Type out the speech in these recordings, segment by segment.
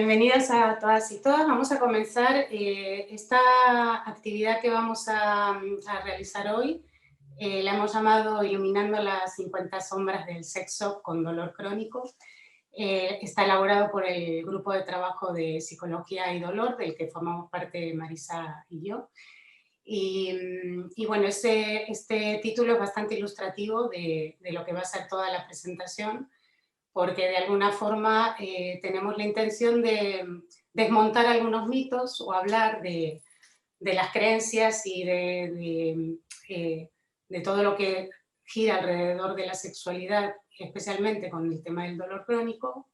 Bienvenidas a todas y todas. Vamos a comenzar esta actividad que vamos a realizar hoy. La hemos llamado Iluminando las 50 sombras del sexo con dolor crónico. Está elaborado por el grupo de trabajo de psicología y dolor, del que formamos parte Marisa y yo. Y bueno, este título es bastante ilustrativo de lo que va a ser toda la presentación, porque de alguna forma tenemos la intención de desmontar algunos mitos o hablar de las creencias y de todo lo que gira alrededor de la sexualidad, especialmente con el tema del dolor crónico.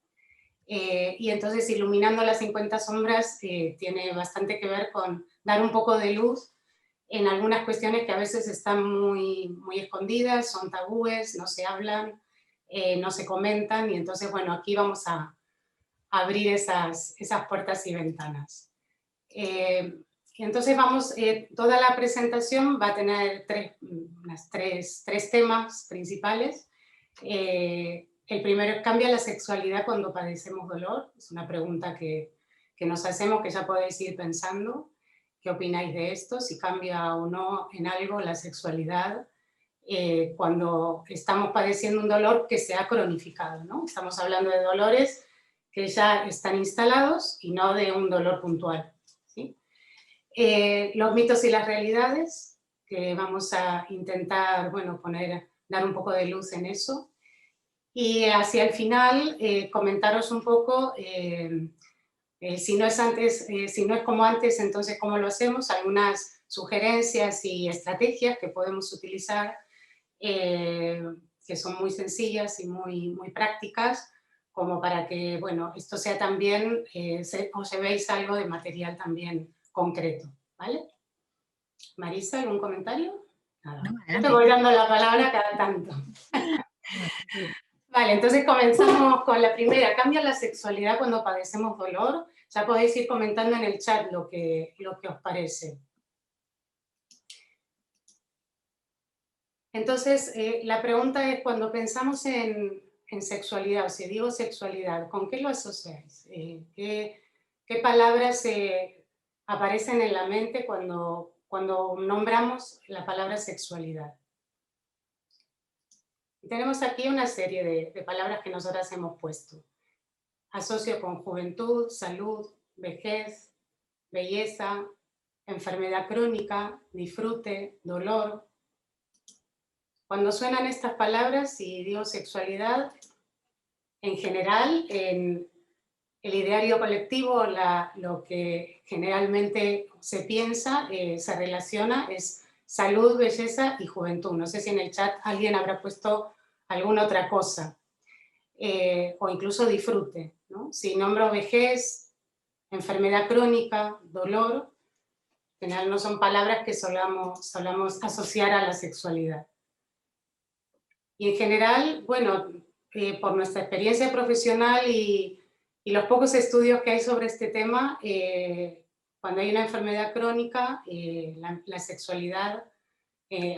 Y entonces Iluminando las 50 sombras tiene bastante que ver con dar un poco de luz en algunas cuestiones que a veces están muy, muy escondidas, son tabúes, no se hablan, no se comentan, y entonces, bueno, aquí vamos a abrir esas puertas y ventanas. Entonces toda la presentación va a tener tres temas principales. El primero es: ¿cambia la sexualidad cuando padecemos dolor? Es una pregunta que nos hacemos, que ya podéis ir pensando. ¿Qué opináis de esto? Si cambia o no en algo la sexualidad cuando estamos padeciendo un dolor que se ha cronificado, ¿no? Estamos hablando de dolores que ya están instalados y no de un dolor puntual, ¿sí? Los mitos y las realidades, que vamos a intentar, bueno, dar un poco de luz en eso. Y hacia el final, comentaros un poco, si no es como antes, entonces cómo lo hacemos, algunas sugerencias y estrategias que podemos utilizar, que son muy sencillas y muy, muy prácticas, como para que, bueno, esto sea también, os llevéis algo de material también concreto, ¿vale? Marisa, ¿algún comentario? Nada. No, Yo te voy dando la palabra cada tanto. Sí. Vale, entonces comenzamos con la primera. ¿Cambia la sexualidad cuando padecemos dolor? Ya podéis ir comentando en el chat lo que os parece. Entonces, la pregunta es, cuando pensamos en sexualidad, o si digo sexualidad, ¿con qué lo asociáis? ¿Qué palabras aparecen en la mente cuando nombramos la palabra sexualidad? Y tenemos aquí una serie de palabras que nosotras hemos puesto. Asocio con juventud, salud, vejez, belleza, enfermedad crónica, disfrute, dolor. Cuando suenan estas palabras y digo sexualidad, en general, en el ideario colectivo, lo que generalmente se piensa, se relaciona, es salud, belleza y juventud. No sé si en el chat alguien habrá puesto alguna otra cosa, o incluso disfrute, ¿no? Si nombro vejez, enfermedad crónica, dolor, en general no son palabras que solamos asociar a la sexualidad. Y en general, bueno, por nuestra experiencia profesional y los pocos estudios que hay sobre este tema, cuando hay una enfermedad crónica, la sexualidad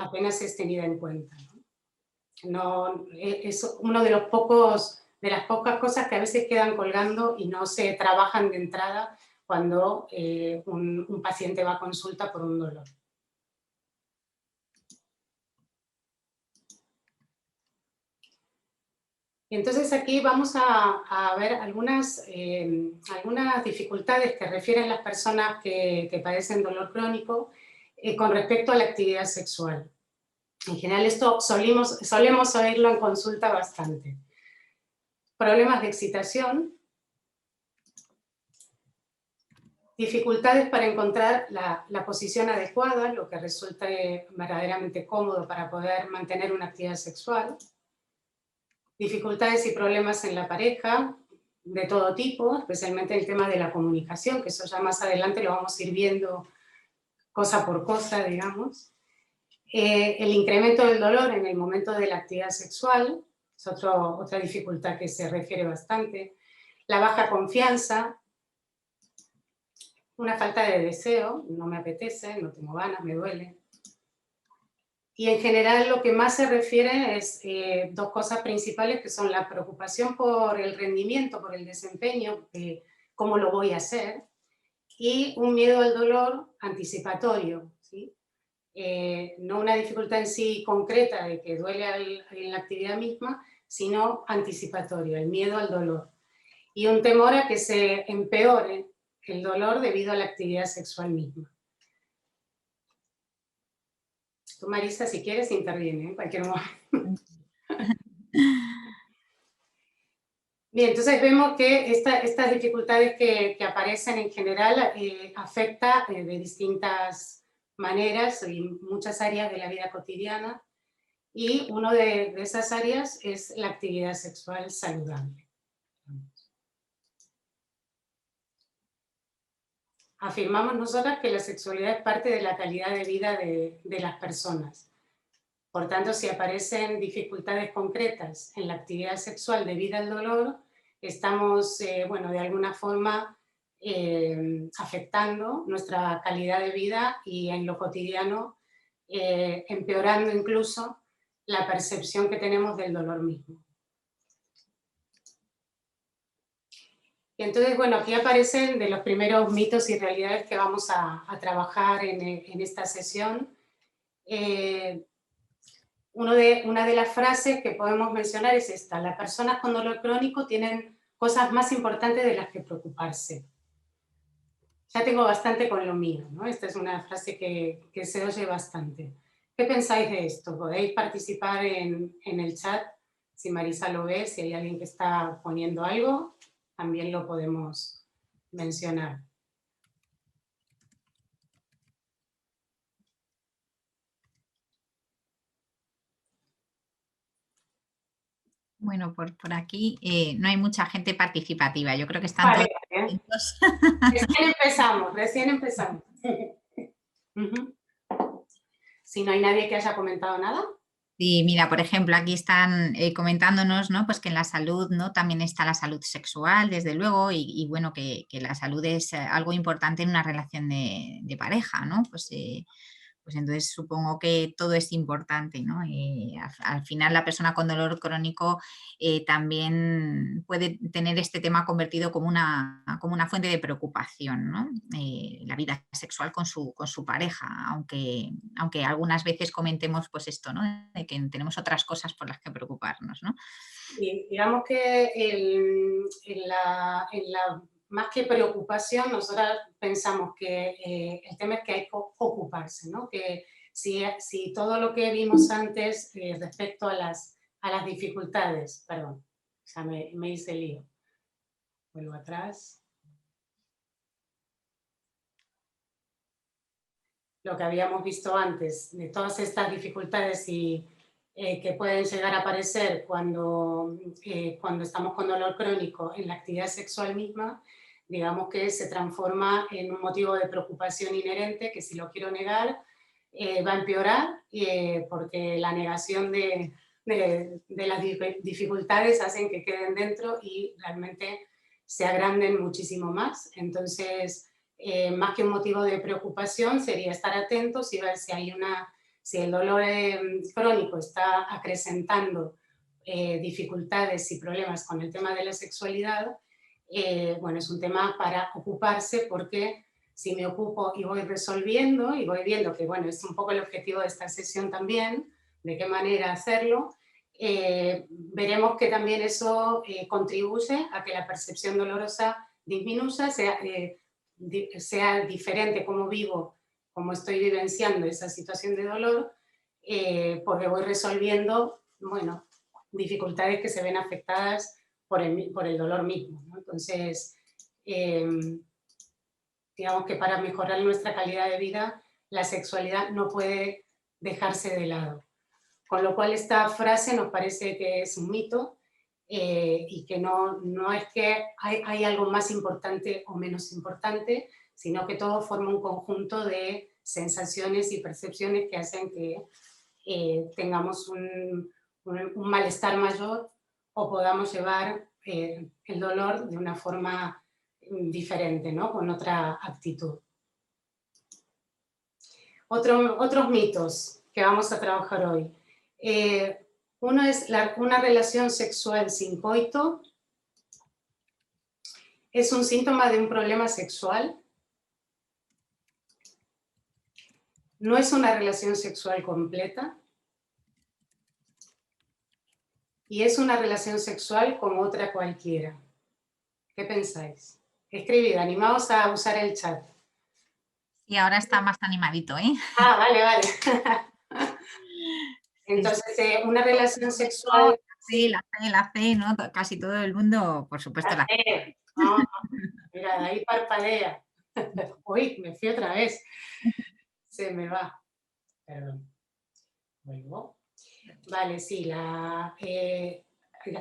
apenas es tenida en cuenta, ¿no? Es uno de las pocas cosas que a veces quedan colgando y no se trabajan de entrada cuando un paciente va a consulta por un dolor. Entonces aquí vamos a ver algunas dificultades que refieren las personas que padecen dolor crónico con respecto a la actividad sexual. En general esto solemos oírlo en consulta bastante. Problemas de excitación, dificultades para encontrar la posición adecuada, lo que resulte verdaderamente cómodo para poder mantener una actividad sexual, dificultades y problemas en la pareja de todo tipo, especialmente el tema de la comunicación, que eso ya más adelante lo vamos a ir viendo cosa por cosa, digamos. El incremento del dolor en el momento de la actividad sexual es otra dificultad que se refiere bastante. La baja confianza, una falta de deseo, no me apetece, no tengo ganas, me duele. Y en general lo que más se refiere es dos cosas principales, que son la preocupación por el rendimiento, por el desempeño, cómo lo voy a hacer, y un miedo al dolor anticipatorio, ¿sí? No una dificultad en sí concreta de que duele en la actividad misma, sino anticipatorio, el miedo al dolor. Y un temor a que se empeore el dolor debido a la actividad sexual misma. Tú, Marisa, si quieres, interviene en cualquier momento. Bien, entonces vemos que estas dificultades que aparecen en general afectan de distintas maneras en muchas áreas de la vida cotidiana, y una de esas áreas es la actividad sexual saludable. Afirmamos nosotras que la sexualidad es parte de la calidad de vida de las personas. Por tanto, si aparecen dificultades concretas en la actividad sexual debido al dolor, estamos, bueno, de alguna forma afectando nuestra calidad de vida y en lo cotidiano empeorando incluso la percepción que tenemos del dolor mismo. Y entonces, bueno, aquí aparecen de los primeros mitos y realidades que vamos a trabajar en esta sesión. Una de las frases que podemos mencionar es esta: las personas con dolor crónico tienen cosas más importantes de las que preocuparse. Ya tengo bastante con lo mío, ¿no? Esta es una frase que se oye bastante. ¿Qué pensáis de esto? Podéis participar en el chat, si Marisa lo ve, si hay alguien que está poniendo algo, también lo podemos mencionar. Bueno, por aquí no hay mucha gente participativa. Yo creo que están Vale, todos. recién empezamos. Si no hay nadie que haya comentado nada. Sí, mira, por ejemplo, aquí están comentándonos, ¿no? Pues que en la salud, ¿no? También está la salud sexual, desde luego, y bueno, que la salud es algo importante en una relación de pareja, ¿no? Pues entonces supongo que todo es importante, ¿no? Al final la persona con dolor crónico también puede tener este tema convertido como una fuente de preocupación, ¿no? La vida sexual con su pareja, aunque algunas veces comentemos pues esto, ¿no? De que tenemos otras cosas por las que preocuparnos, ¿no? Y digamos que más que preocupación, nosotros pensamos que el tema es que hay que ocuparse, ¿no? Que si todo lo que vimos antes respecto a las dificultades, perdón, ya me hice lío, vuelvo atrás. Lo que habíamos visto antes, de todas estas dificultades que pueden llegar a aparecer cuando estamos con dolor crónico en la actividad sexual misma, digamos que se transforma en un motivo de preocupación inherente que, si lo quiero negar, va a empeorar, porque la negación de las dificultades hacen que queden dentro y realmente se agranden muchísimo más. Entonces, más que un motivo de preocupación, sería estar atentos y ver si el dolor crónico está acrecentando dificultades y problemas con el tema de la sexualidad. Bueno, es un tema para ocuparse, porque si me ocupo y voy resolviendo y voy viendo que, bueno, es un poco el objetivo de esta sesión también, de qué manera hacerlo, veremos que también eso contribuye a que la percepción dolorosa disminuya, sea diferente cómo vivo, cómo estoy vivenciando esa situación de dolor, porque voy resolviendo, bueno, dificultades que se ven afectadas por el dolor mismo, ¿no? Entonces, digamos que para mejorar nuestra calidad de vida, la sexualidad no puede dejarse de lado. Con lo cual, esta frase nos parece que es un mito, y que no es que hay algo más importante o menos importante, sino que todo forma un conjunto de sensaciones y percepciones que hacen que tengamos un malestar mayor o podamos llevar el dolor de una forma diferente, ¿no? Con otra actitud. Otros mitos que vamos a trabajar hoy. Uno es una relación sexual sin coito. es un síntoma de un problema sexual, no es una relación sexual completa y es una relación sexual como otra cualquiera. ¿Qué pensáis? Escribid, animaos a usar el chat. Y ahora está más animadito, ¿eh? Ah, vale, vale. Sí, Entonces, una relación sexual... Sí, la C, ¿no? Casi todo el mundo, por supuesto, la la C. C. Ah, mira, ahí parpadea. Uy, me fui otra vez. Se me va. Perdón. Vuelvo. Vale, sí,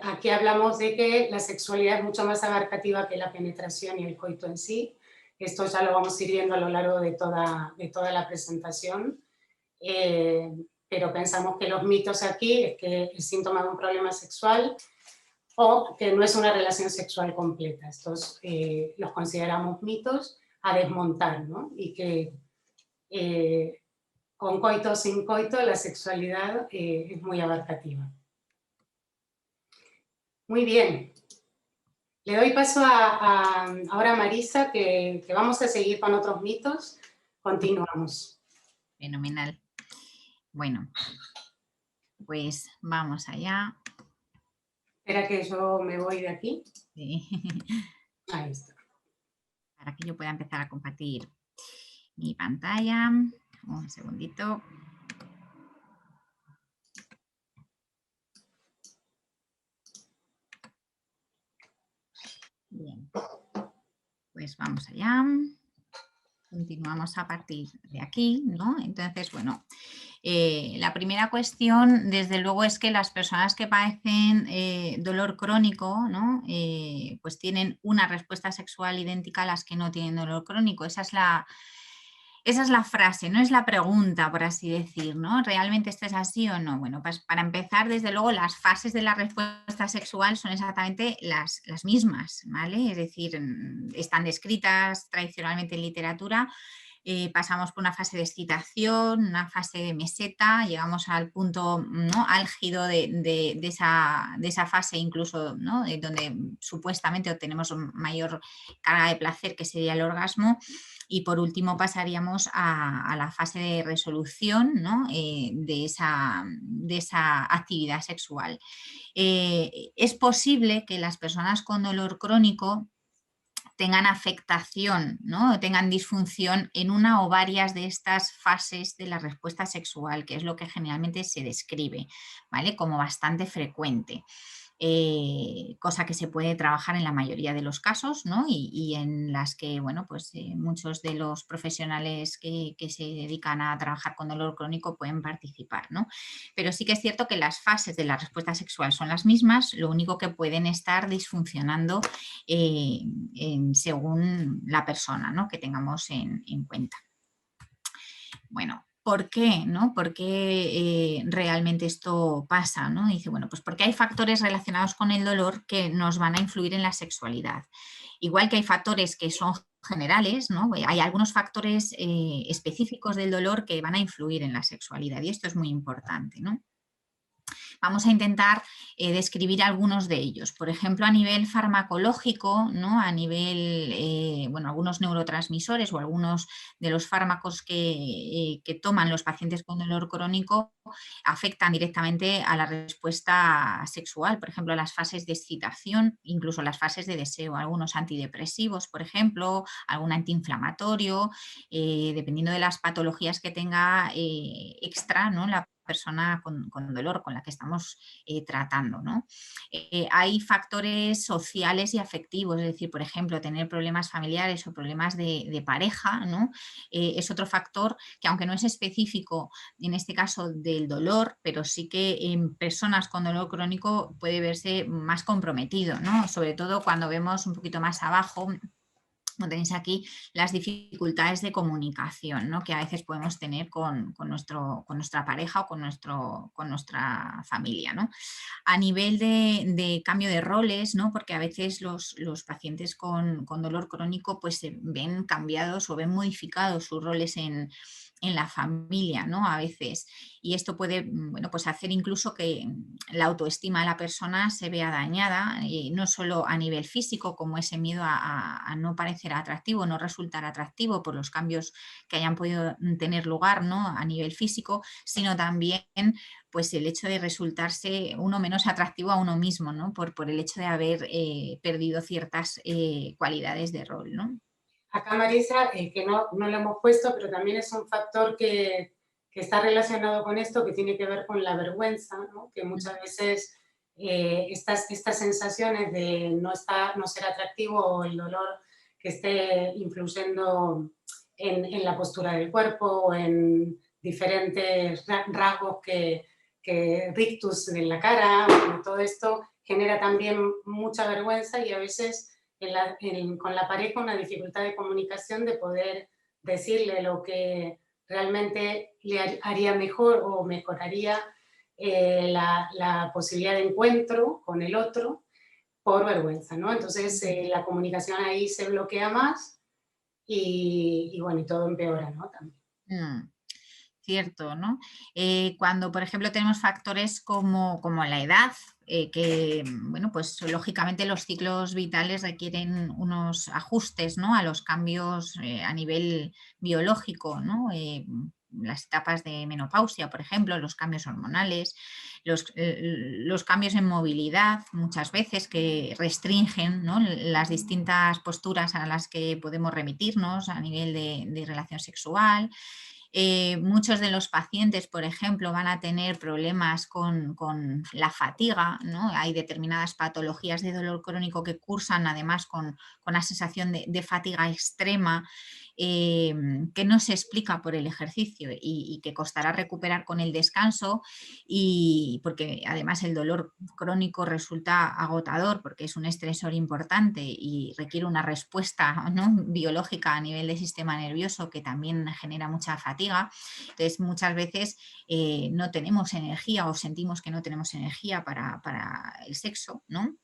aquí hablamos de que la sexualidad es mucho más abarcativa que la penetración y el coito en sí. Esto ya lo vamos a ir viendo a lo largo de toda la presentación. Pero pensamos que los mitos aquí es que el síntoma de un problema sexual o que no es una relación sexual completa. Estos los consideramos mitos a desmontar, ¿no? Y que con coito o sin coito la sexualidad es muy abarcativa. Muy bien. Le doy paso ahora a Marisa, que vamos a seguir con otros mitos. Continuamos. Fenomenal. Bueno, pues vamos allá. Espera que yo me voy de aquí. Sí. Ahí está. Para que yo pueda empezar a compartir mi pantalla. Un segundito. Bien. Pues vamos allá. Continuamos a partir de aquí, ¿no? Entonces, bueno, la primera cuestión, desde luego, es que las personas que padecen dolor crónico, ¿no? Pues tienen una respuesta sexual idéntica a las que no tienen dolor crónico. Esa es la frase, no es la pregunta, por así decir, ¿no? ¿Realmente esto es así o no? Bueno, pues para empezar, desde luego, las fases de la respuesta sexual son exactamente las mismas, ¿vale? Es decir, están descritas tradicionalmente en literatura. Pasamos por una fase de excitación, una fase de meseta, llegamos al punto, ¿no?, álgido de esa fase, incluso, ¿no?, donde supuestamente obtenemos mayor carga de placer, que sería el orgasmo. Y por último pasaríamos a la fase de resolución, ¿no?, de esa actividad sexual. Es posible que las personas con dolor crónico tengan afectación, ¿no?, tengan disfunción en una o varias de estas fases de la respuesta sexual, que es lo que generalmente se describe, ¿vale?, como bastante frecuente. Cosa que se puede trabajar en la mayoría de los casos, ¿no? Y en las que, bueno, pues muchos de los profesionales que se dedican a trabajar con dolor crónico pueden participar, ¿no? Pero sí que es cierto que las fases de la respuesta sexual son las mismas, lo único que pueden estar disfuncionando según la persona, ¿no?, que tengamos en cuenta. Bueno, ¿por qué? ¿No? ¿Por qué realmente esto pasa? ¿No? Dice, bueno, pues porque hay factores relacionados con el dolor que nos van a influir en la sexualidad. Igual que hay factores que son generales, ¿no? Hay algunos factores específicos del dolor que van a influir en la sexualidad y esto es muy importante, ¿no? Vamos a intentar describir algunos de ellos. Por ejemplo, a nivel farmacológico, ¿no?, a nivel, bueno, algunos neurotransmisores o algunos de los fármacos que toman los pacientes con dolor crónico afectan directamente a la respuesta sexual, por ejemplo, las fases de excitación, incluso las fases de deseo. Algunos antidepresivos, por ejemplo, algún antiinflamatorio, dependiendo de las patologías que tenga extra, ¿no?, la persona con dolor con la que estamos tratando, ¿no? Hay factores sociales y afectivos, es decir, por ejemplo, tener problemas familiares o problemas de pareja, ¿no? Es otro factor que, aunque no es específico en este caso del dolor, pero sí que en personas con dolor crónico puede verse más comprometido, ¿no? Sobre todo cuando vemos un poquito más abajo, como tenéis aquí, las dificultades de comunicación, ¿no?, que a veces podemos tener con nuestra pareja o con nuestra familia, ¿no? A nivel de cambio de roles, ¿no?, porque a veces los pacientes con dolor crónico pues se ven cambiados o ven modificados sus roles en en la familia, ¿no? A veces. Y esto puede, bueno, pues hacer incluso que la autoestima de la persona se vea dañada, y no solo a nivel físico, como ese miedo a no parecer atractivo, no resultar atractivo por los cambios que hayan podido tener lugar, ¿no? A nivel físico, sino también pues el hecho de resultarse uno menos atractivo a uno mismo, ¿no? Por el hecho de haber perdido ciertas cualidades de rol, ¿no? Acá, Marisa, que no lo hemos puesto, pero también es un factor que está relacionado con esto, que tiene que ver con la vergüenza, ¿no? Que muchas veces estas sensaciones de no ser atractivo o el dolor que esté influyendo en la postura del cuerpo o en diferentes rasgos que rictus en la cara, bueno, todo esto genera también mucha vergüenza y a veces con la pareja una dificultad de comunicación de poder decirle lo que realmente le haría mejor o mejoraría la posibilidad de encuentro con el otro por vergüenza, ¿no? Entonces la comunicación ahí se bloquea más y bueno, y todo empeora, ¿no? También. Mm. Cierto, ¿no? Cuando, por ejemplo, tenemos factores como la edad, que, bueno, pues lógicamente los ciclos vitales requieren unos ajustes, ¿no? A los cambios a nivel biológico, ¿no? Las etapas de menopausia, por ejemplo, los cambios hormonales, los cambios en movilidad, muchas veces que restringen, ¿no? Las distintas posturas a las que podemos remitirnos a nivel de relación sexual. Muchos de los pacientes, por ejemplo, van a tener problemas con la fatiga, ¿no? Hay determinadas patologías de dolor crónico que cursan además con la sensación de fatiga extrema, que no se explica por el ejercicio y que costará recuperar con el descanso, y porque además el dolor crónico resulta agotador porque es un estresor importante y requiere una respuesta, ¿no? biológica a nivel del sistema nervioso que también genera mucha fatiga. Entonces, muchas veces no tenemos energía o sentimos que no tenemos energía para el sexo, ¿no?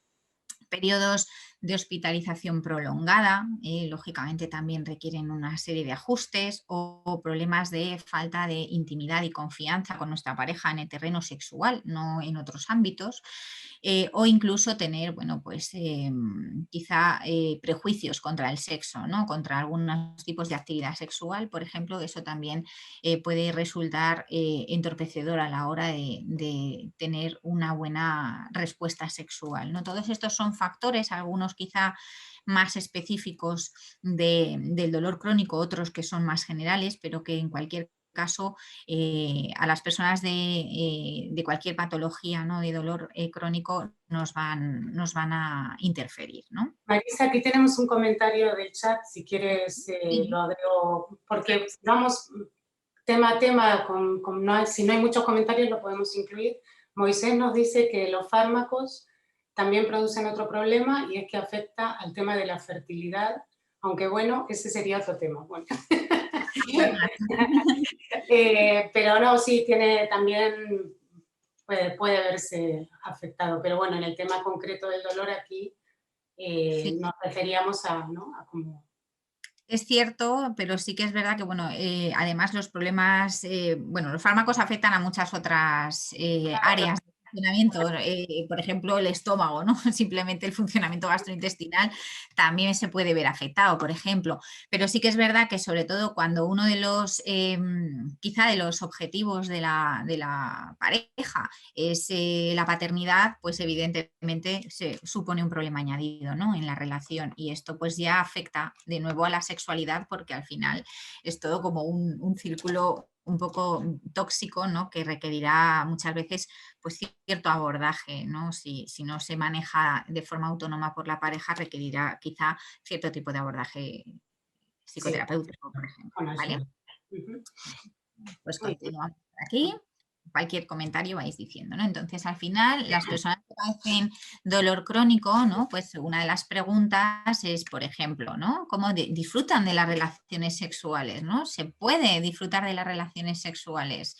Periodos de hospitalización prolongada, lógicamente también requieren una serie de ajustes, o problemas de falta de intimidad y confianza con nuestra pareja en el terreno sexual, no en otros ámbitos, o incluso tener, bueno, pues quizá prejuicios contra el sexo, ¿no? Contra algunos tipos de actividad sexual, por ejemplo, eso también puede resultar entorpecedor a la hora de tener una buena respuesta sexual, ¿no? Todos estos son factores, algunos quizá más específicos del dolor crónico, otros que son más generales, pero que en cualquier caso a las personas de cualquier patología, ¿no? de dolor crónico nos van a interferir, ¿no? Marisa, aquí tenemos un comentario del chat, si quieres Sí. lo agrego, porque vamos tema a tema, si no hay muchos comentarios lo podemos incluir. Moisés nos dice que los fármacos también producen otro problema y es que afecta al tema de la fertilidad, aunque bueno, ese sería otro tema. Bueno. Pero no, sí, tiene también, puede verse afectado, pero bueno, en el tema concreto del dolor aquí Sí. nos referíamos a, ¿no? A como... Es cierto, pero sí que es verdad que, bueno, además los problemas, bueno, los fármacos afectan a muchas otras áreas de funcionamiento, por ejemplo, el estómago, ¿no? Simplemente el funcionamiento gastrointestinal también se puede ver afectado, por ejemplo. Pero sí que es verdad que, sobre todo, cuando uno de los, quizá de los objetivos de la pareja es la paternidad, pues evidentemente se supone un problema añadido, ¿no? en la relación, y esto pues ya afecta de nuevo a la sexualidad, porque al final es todo como un círculo un poco tóxico, ¿no? que requerirá muchas veces pues cierto abordaje, ¿no? Si no se maneja de forma autónoma por la pareja, requerirá quizá cierto tipo de abordaje Sí, psicoterapéutico, por ejemplo, con ¿vale? ayuda. Ujú. Pues Muy bien. continuamos por aquí. cualquier comentario vais diciendo, ¿no? Entonces, al final, las personas que padecen dolor crónico, ¿no? Pues una de las preguntas es, por ejemplo, ¿no? ¿Cómo disfrutan de las relaciones sexuales, ¿no? ¿Se puede disfrutar de las relaciones sexuales?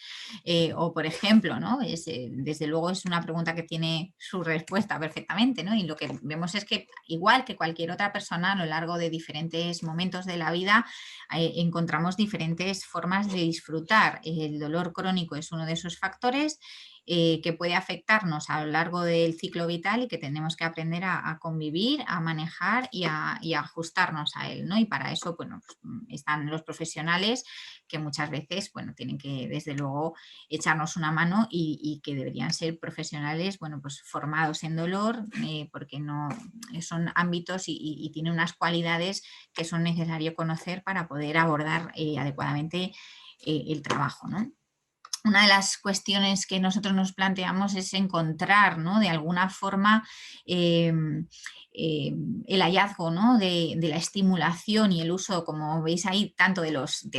O, por ejemplo, ¿no? Desde luego es una pregunta que tiene su respuesta perfectamente, ¿no? Y lo que vemos es que, igual que cualquier otra persona, a lo largo de diferentes momentos de la vida, encontramos diferentes formas de disfrutar. El dolor crónico es uno de esos factores que puede afectarnos a lo largo del ciclo vital y que tenemos que aprender a convivir, a manejar y a ajustarnos a él, ¿no? Y para eso, bueno, pues, están los profesionales que muchas veces, bueno, tienen que, desde luego, echarnos una mano y que deberían ser profesionales, bueno, pues formados en dolor, porque no son ámbitos y tienen unas cualidades que son necesarios conocer para poder abordar adecuadamente el trabajo, ¿no? Una de las cuestiones que nosotros nos planteamos es encontrar, ¿no? De alguna forma eh, el hallazgo, ¿no? de la estimulación y el uso, como veis ahí, tanto de los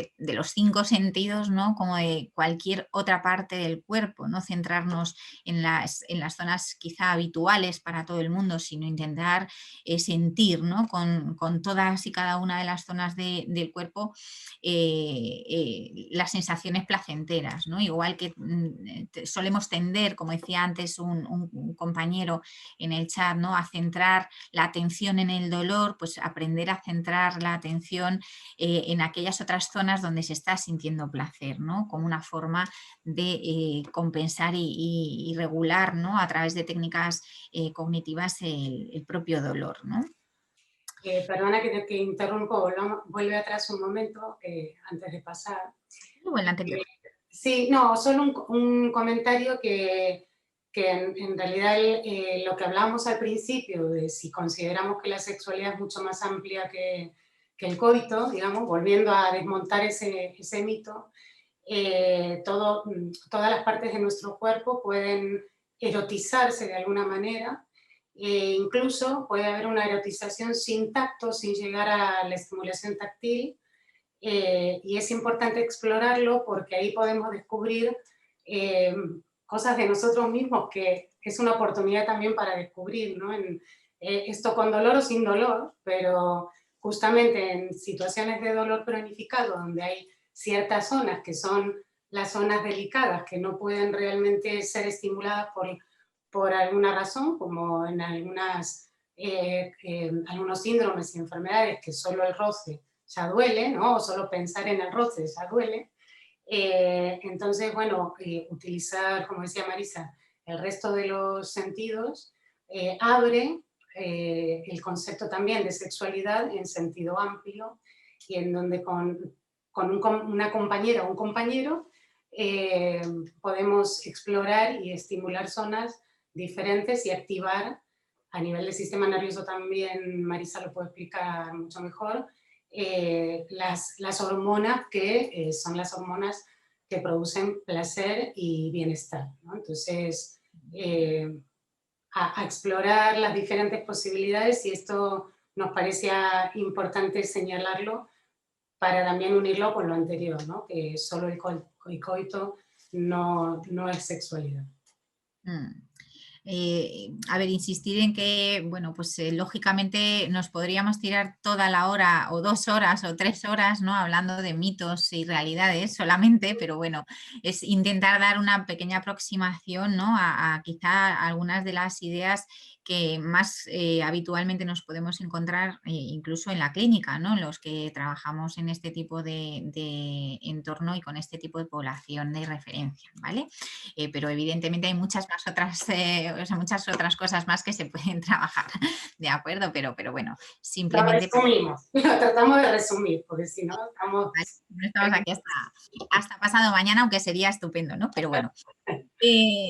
5 sentidos, ¿no? Como de cualquier otra parte del cuerpo, no centrarnos en las zonas quizá habituales para todo el mundo, sino intentar sentir, ¿no? Con todas y cada una de las zonas del cuerpo las sensaciones placenteras, ¿no? Igual que solemos tender, como decía antes un compañero en el chat, ¿no? A centrar la atención en el dolor, pues aprender a centrar la atención en aquellas otras zonas donde se está sintiendo placer, ¿no? Como una forma de compensar y regular, ¿no? A través de técnicas cognitivas el propio dolor, ¿no? Perdona que te interrumpo, vuelve atrás un momento antes de pasar. O el anterior. Sí, no, solo un comentario que en realidad lo que hablábamos al principio, de si consideramos que la sexualidad es mucho más amplia que el coito, digamos, volviendo a desmontar ese mito, todas las partes de nuestro cuerpo pueden erotizarse de alguna manera, incluso puede haber una erotización sin tacto, sin llegar a la estimulación táctil, y es importante explorarlo porque ahí podemos descubrir eh, cosas de nosotros mismos que es una oportunidad también para descubrir, ¿no? Esto con dolor o sin dolor, pero justamente en situaciones de dolor cronificado donde hay ciertas zonas que son las zonas delicadas que no pueden realmente ser estimuladas por alguna razón, como en algunos síndromes y enfermedades que solo el roce ya duele, ¿no? O solo pensar en el roce ya duele. Entonces, bueno, utilizar, como decía Marisa, el resto de los sentidos abre el concepto también de sexualidad en sentido amplio y en donde con una compañera o un compañero podemos explorar y estimular zonas diferentes y activar a nivel del sistema nervioso también, Marisa lo puede explicar mucho mejor, las hormonas que son las hormonas que producen placer y bienestar, ¿no? Entonces, a explorar las diferentes posibilidades y esto nos parecía importante señalarlo para también unirlo con lo anterior, ¿no? Que solo el coito no es sexualidad. Mm. A ver, insistir en que, bueno, pues lógicamente nos podríamos tirar toda la hora o 2 horas o 3 horas, ¿no? Hablando de mitos y realidades solamente, pero bueno, es intentar dar una pequeña aproximación, ¿no? A quizá algunas de las ideas que más habitualmente nos podemos encontrar incluso en la clínica, ¿no? Los que trabajamos en este tipo de entorno y con este tipo de población de referencia, ¿vale? Pero evidentemente hay muchas otras cosas más que se pueden trabajar, ¿de acuerdo? Pero bueno, Lo simplemente resumimos, lo tratamos de resumir, porque si no no estamos aquí hasta pasado mañana, aunque sería estupendo, ¿no? Pero bueno.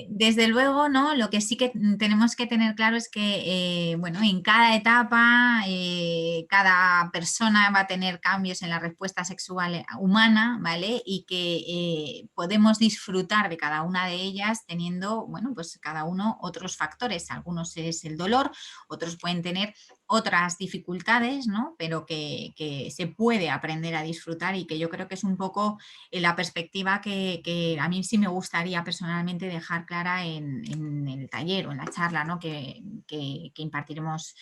Desde luego, ¿no? Lo que sí que tenemos que tener claro es que, bueno, en cada etapa, cada persona va a tener cambios en la respuesta sexual humana, ¿vale? Y que podemos disfrutar de cada una de ellas teniendo, bueno, pues cada uno otros factores. Algunos es el dolor, otros pueden tener otras dificultades, ¿no? Pero que se puede aprender a disfrutar y que yo creo que es un poco la perspectiva que a mí sí me gustaría personalmente dejar clara en el taller o en la charla, ¿no? que impartiremos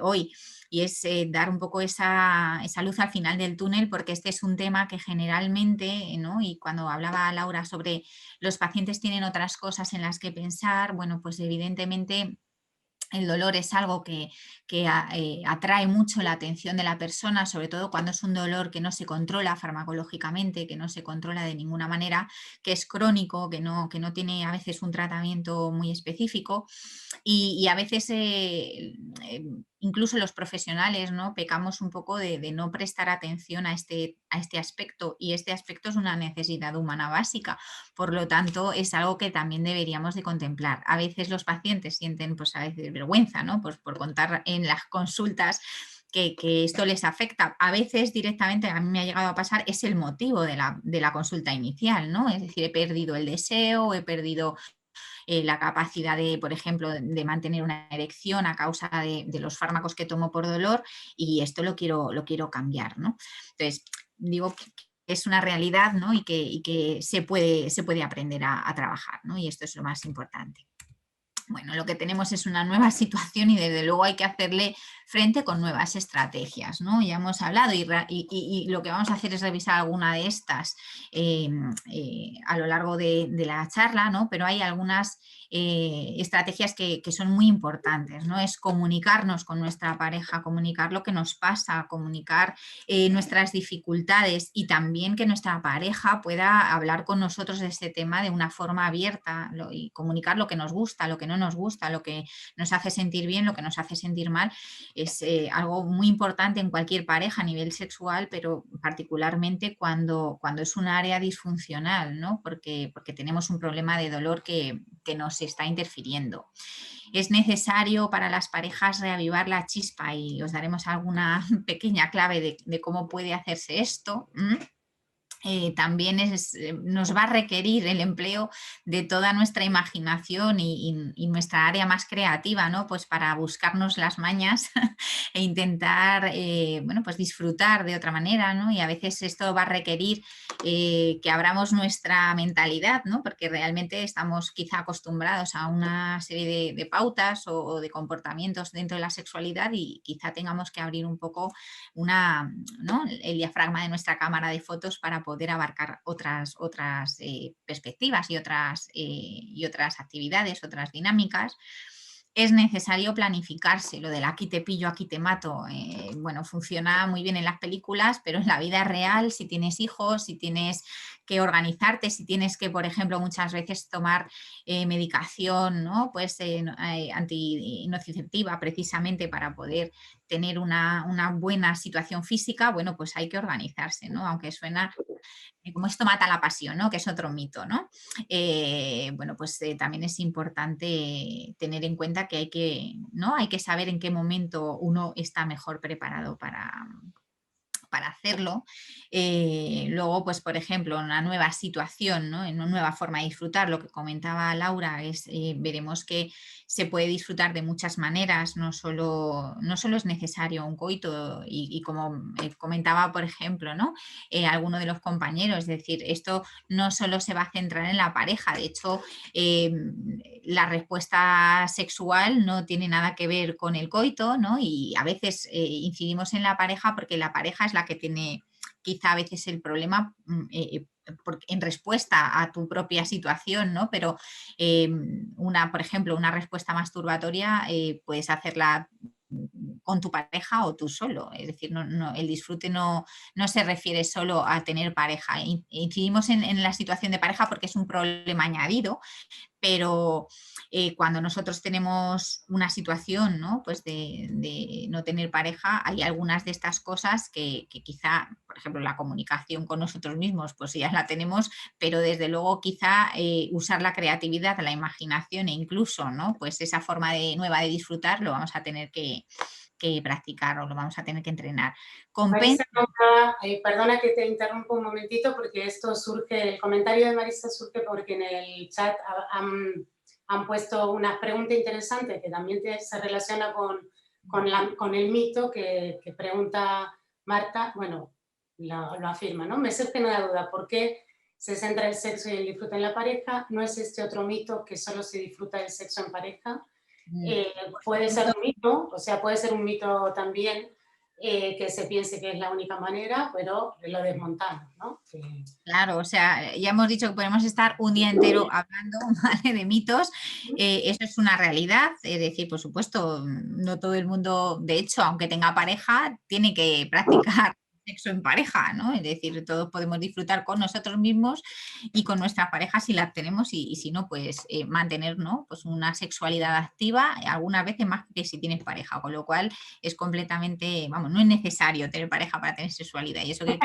hoy. Y es dar un poco esa luz al final del túnel, porque este es un tema que generalmente, ¿no? Y cuando hablaba Laura sobre los pacientes tienen otras cosas en las que pensar, bueno, pues evidentemente el dolor es algo que atrae mucho la atención de la persona, sobre todo cuando es un dolor que no se controla farmacológicamente, que no se controla de ninguna manera, que es crónico, que no tiene a veces un tratamiento muy específico y a veces incluso los profesionales, ¿no? Pecamos un poco de no prestar atención a este aspecto, y este aspecto es una necesidad humana básica. Por lo tanto, es algo que también deberíamos de contemplar. A veces los pacientes sienten, pues a veces vergüenza, ¿no? Pues por contar en las consultas que esto les afecta. A veces directamente, a mí me ha llegado a pasar, es el motivo de la consulta inicial, ¿no? Es decir, he perdido el deseo, he perdido la capacidad de, por ejemplo, de mantener una erección a causa de los fármacos que tomo por dolor, y esto lo quiero cambiar, ¿no? Entonces, digo que es una realidad, ¿no? Y que se puede aprender a trabajar, ¿no? Y esto es lo más importante. Bueno, lo que tenemos es una nueva situación y desde luego hay que hacerle frente con nuevas estrategias, ¿no? Ya hemos hablado y lo que vamos a hacer es revisar alguna de estas a lo largo de la charla, ¿no? Pero hay algunas estrategias que son muy importantes, ¿no? Es comunicarnos con nuestra pareja, comunicar lo que nos pasa, comunicar nuestras dificultades, y también que nuestra pareja pueda hablar con nosotros de este tema de una forma abierta y comunicar lo que nos gusta, lo que no nos gusta, lo que nos hace sentir bien, lo que nos hace sentir mal. Es algo muy importante en cualquier pareja a nivel sexual, pero particularmente cuando es un área disfuncional, ¿no? Porque tenemos un problema de dolor que nos está interfiriendo. Es necesario para las parejas reavivar la chispa, y os daremos alguna pequeña clave de cómo puede hacerse esto. También nos va a requerir el empleo de toda nuestra imaginación y nuestra área más creativa, ¿no? Pues para buscarnos las mañas e intentar, bueno, pues disfrutar de otra manera, ¿no? Y a veces esto va a requerir que abramos nuestra mentalidad, ¿no? Porque realmente estamos quizá acostumbrados a una serie de pautas o de comportamientos dentro de la sexualidad, y quizá tengamos que abrir un poco ¿no? el diafragma de nuestra cámara de fotos para poder abarcar otras perspectivas y otras actividades, otras dinámicas. Es necesario planificarse. Lo del aquí te pillo, aquí te mato, bueno, funciona muy bien en las películas, pero en la vida real, si tienes hijos, si tienes que organizarte, si tienes que, por ejemplo, muchas veces tomar medicación, ¿no? Pues antinociceptiva, precisamente para poder tener una buena situación física, bueno, pues hay que organizarse, ¿no? Aunque suena como esto mata la pasión, ¿no? Que es otro mito, ¿no? Bueno, pues también es importante tener en cuenta que ¿no? Hay que saber en qué momento uno está mejor preparado para hacerlo. Luego, pues, por ejemplo, una nueva situación, ¿no? En una nueva forma de disfrutar, lo que comentaba Laura, veremos que se puede disfrutar de muchas maneras, no solo es necesario un coito, y como comentaba, por ejemplo, ¿no? Alguno de los compañeros, es decir, esto no solo se va a centrar en la pareja, de hecho, eh, la respuesta sexual no tiene nada que ver con el coito, ¿no? Y a veces incidimos en la pareja porque la pareja es la que tiene quizá a veces el problema en respuesta a tu propia situación, ¿no? Pero por ejemplo, una respuesta masturbatoria puedes hacerla con tu pareja o tú solo. Es decir, el disfrute no se refiere solo a tener pareja. Incidimos en la situación de pareja porque es un problema añadido, pero cuando nosotros tenemos una situación, ¿no? Pues de no tener pareja, hay algunas de estas cosas que quizá, por ejemplo, la comunicación con nosotros mismos, pues ya la tenemos, pero desde luego quizá usar la creatividad, la imaginación e incluso, ¿no? Pues esa forma nueva de disfrutar lo vamos a tener que practicar o lo vamos a tener que entrenar. Marisa, perdona que te interrumpa un momentito, porque el comentario de Marisa surge porque en el chat han puesto una pregunta interesante que también se relaciona con el mito que pregunta Marta, bueno, lo afirma, ¿no? Me surge una duda, ¿por qué se centra el sexo y el disfrute en la pareja? ¿No es este otro mito que solo se disfruta del sexo en pareja? Puede ser un mito, o sea, puede ser un mito también que se piense que es la única manera, pero lo desmontamos, ¿no? Claro, o sea, ya hemos dicho que podemos estar un día entero hablando, ¿vale?, de mitos. Eso es una realidad, es decir, por supuesto, no todo el mundo, de hecho, aunque tenga pareja, tiene que practicar sexo en pareja, ¿no? Es decir, todos podemos disfrutar con nosotros mismos y con nuestra pareja si la tenemos y si no, pues mantener, ¿no?, pues una sexualidad activa, algunas veces más que si tienes pareja, con lo cual es completamente, vamos, no es necesario tener pareja para tener sexualidad y eso que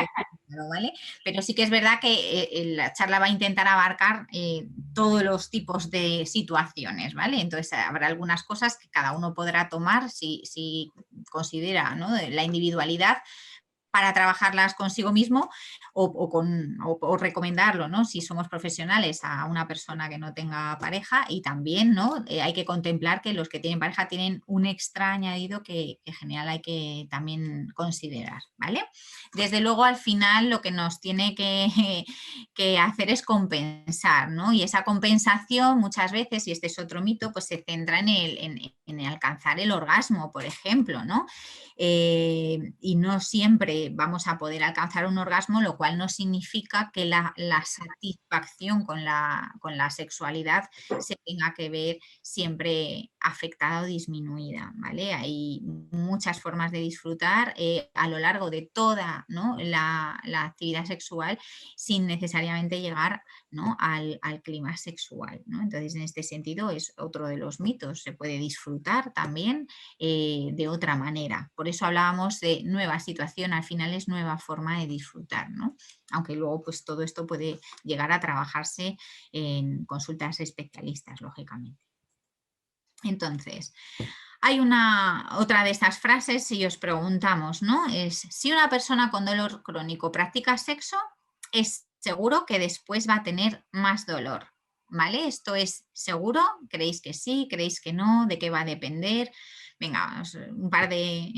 ¿vale? Pero sí que es verdad que la charla va a intentar abarcar todos los tipos de situaciones, ¿vale? Entonces habrá algunas cosas que cada uno podrá tomar si considera, ¿no?, la individualidad para trabajarlas consigo mismo o recomendarlo, ¿no?, si somos profesionales, a una persona que no tenga pareja. Y también, ¿no?, hay que contemplar que los que tienen pareja tienen un extra añadido que en general hay que también considerar, ¿vale? Desde luego, al final lo que nos tiene que hacer es compensar, ¿no? Y esa compensación muchas veces, y este es otro mito, pues se centra en alcanzar el orgasmo, por ejemplo, ¿no? Y no siempre vamos a poder alcanzar un orgasmo, lo cual no significa que la satisfacción con la sexualidad se tenga que ver siempre afectada o disminuida, ¿vale? Hay muchas formas de disfrutar a lo largo de toda, ¿no?, la actividad sexual sin necesariamente llegar, ¿no?, al clima sexual, ¿no? Entonces, en este sentido, es otro de los mitos. Se puede disfrutar también de otra manera. Por eso hablábamos de nueva situación, al final es nueva forma de disfrutar, ¿no? Aunque luego pues todo esto puede llegar a trabajarse en consultas especialistas, lógicamente. Entonces, hay otra de estas frases, si os preguntamos, ¿no? Es: si una persona con dolor crónico practica sexo, es seguro que después va a tener más dolor, ¿vale? ¿Esto es seguro? ¿Creéis que sí? ¿Creéis que no? ¿De qué va a depender? Venga, un par de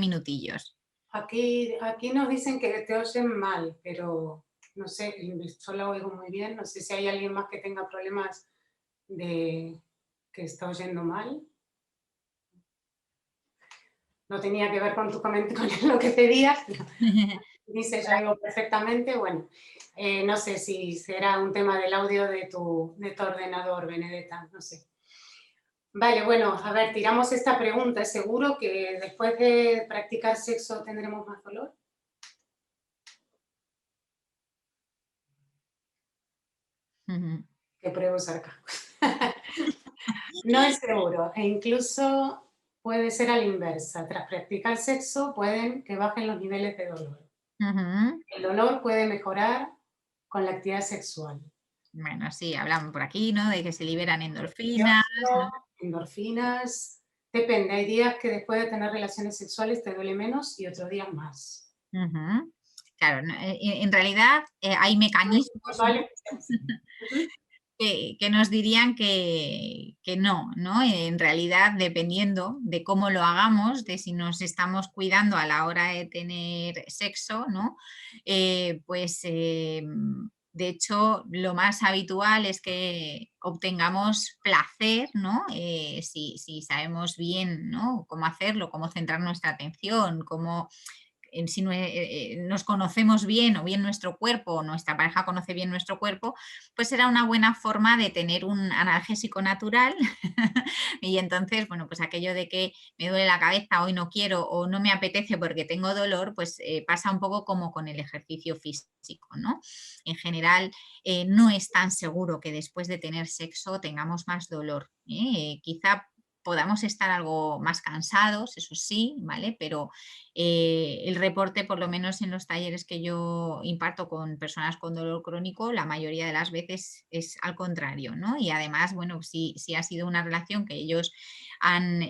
minutillos. Aquí nos dicen que te oyen mal, pero no sé, yo la oigo muy bien, no sé si hay alguien más que tenga problemas de que está oyendo mal. No tenía que ver con tu comentario, con lo que pedías. Dice, yo oigo perfectamente. Bueno, no sé si será un tema del audio de tu ordenador, Benedetta, no sé. Vale, bueno, a ver, tiramos esta pregunta. ¿Es seguro que después de practicar sexo tendremos más dolor? Que pruebo sarcasmo. No es seguro, e incluso puede ser a la inversa. Tras practicar sexo pueden que bajen los niveles de dolor. El dolor puede mejorar con la actividad sexual. Bueno, sí, hablamos por aquí, ¿no?, de que se liberan endorfinas, ¿no? Endorfinas, depende. Hay días que después de tener relaciones sexuales te duele menos y otros días más. Claro, en realidad hay mecanismos, ¿no?, Vale. que nos dirían que no, ¿no? En realidad, dependiendo de cómo lo hagamos, de si nos estamos cuidando a la hora de tener sexo, ¿no? De hecho, lo más habitual es que obtengamos placer, ¿no? Si sabemos bien, ¿no?, cómo hacerlo, cómo centrar nuestra atención, si nos conocemos bien o bien nuestro cuerpo o nuestra pareja conoce bien nuestro cuerpo, pues será una buena forma de tener un analgésico natural. Y entonces, bueno, pues aquello de que me duele la cabeza, hoy no quiero o no me apetece porque tengo dolor, pues pasa un poco como con el ejercicio físico, ¿no? En general, no es tan seguro que después de tener sexo tengamos más dolor, ¿eh? Quizá podamos estar algo más cansados, eso sí, ¿vale? Pero el reporte, por lo menos en los talleres que yo imparto con personas con dolor crónico, la mayoría de las veces es al contrario, ¿no? Y además, bueno, si ha sido una relación que ellos han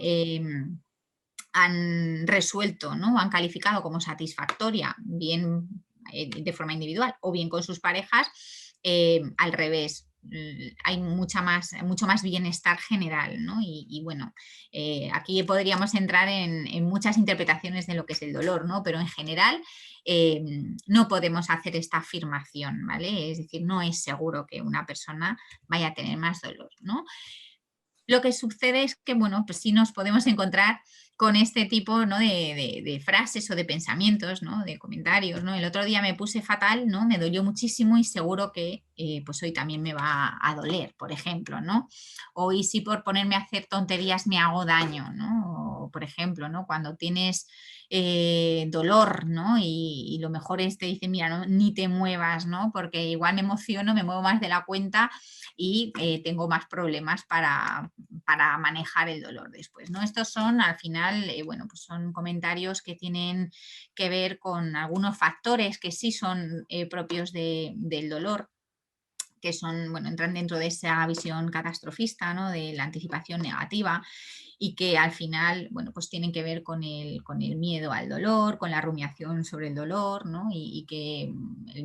resuelto, ¿no?, han calificado como satisfactoria, bien de forma individual o bien con sus parejas, al revés, hay mucho más bienestar general, ¿no? Y bueno, aquí podríamos entrar en muchas interpretaciones de lo que es el dolor, ¿no? Pero en general no podemos hacer esta afirmación, ¿vale? Es decir, no es seguro que una persona vaya a tener más dolor, ¿no? Lo que sucede es que, bueno, pues sí nos podemos encontrar con este tipo, ¿no?, de frases o de pensamientos, ¿no?, de comentarios, ¿no? El otro día me puse fatal, ¿no? Me dolió muchísimo y seguro que pues hoy también me va a doler, por ejemplo, ¿no? O y si por ponerme a hacer tonterías me hago daño, ¿no? O, por ejemplo, ¿no?, cuando tienes dolor, ¿no? Y lo mejor es te dicen, mira, no, ni te muevas, ¿no? Porque igual me emociono, me muevo más de la cuenta y tengo más problemas para manejar el dolor después, ¿no? Estos son, al final, bueno, pues son comentarios que tienen que ver con algunos factores que sí son propios del dolor, que son, bueno, entran dentro de esa visión catastrofista, ¿no?, de la anticipación negativa, y que al final, bueno, pues tienen que ver con el miedo al dolor, con la rumiación sobre el dolor, ¿no? Y que el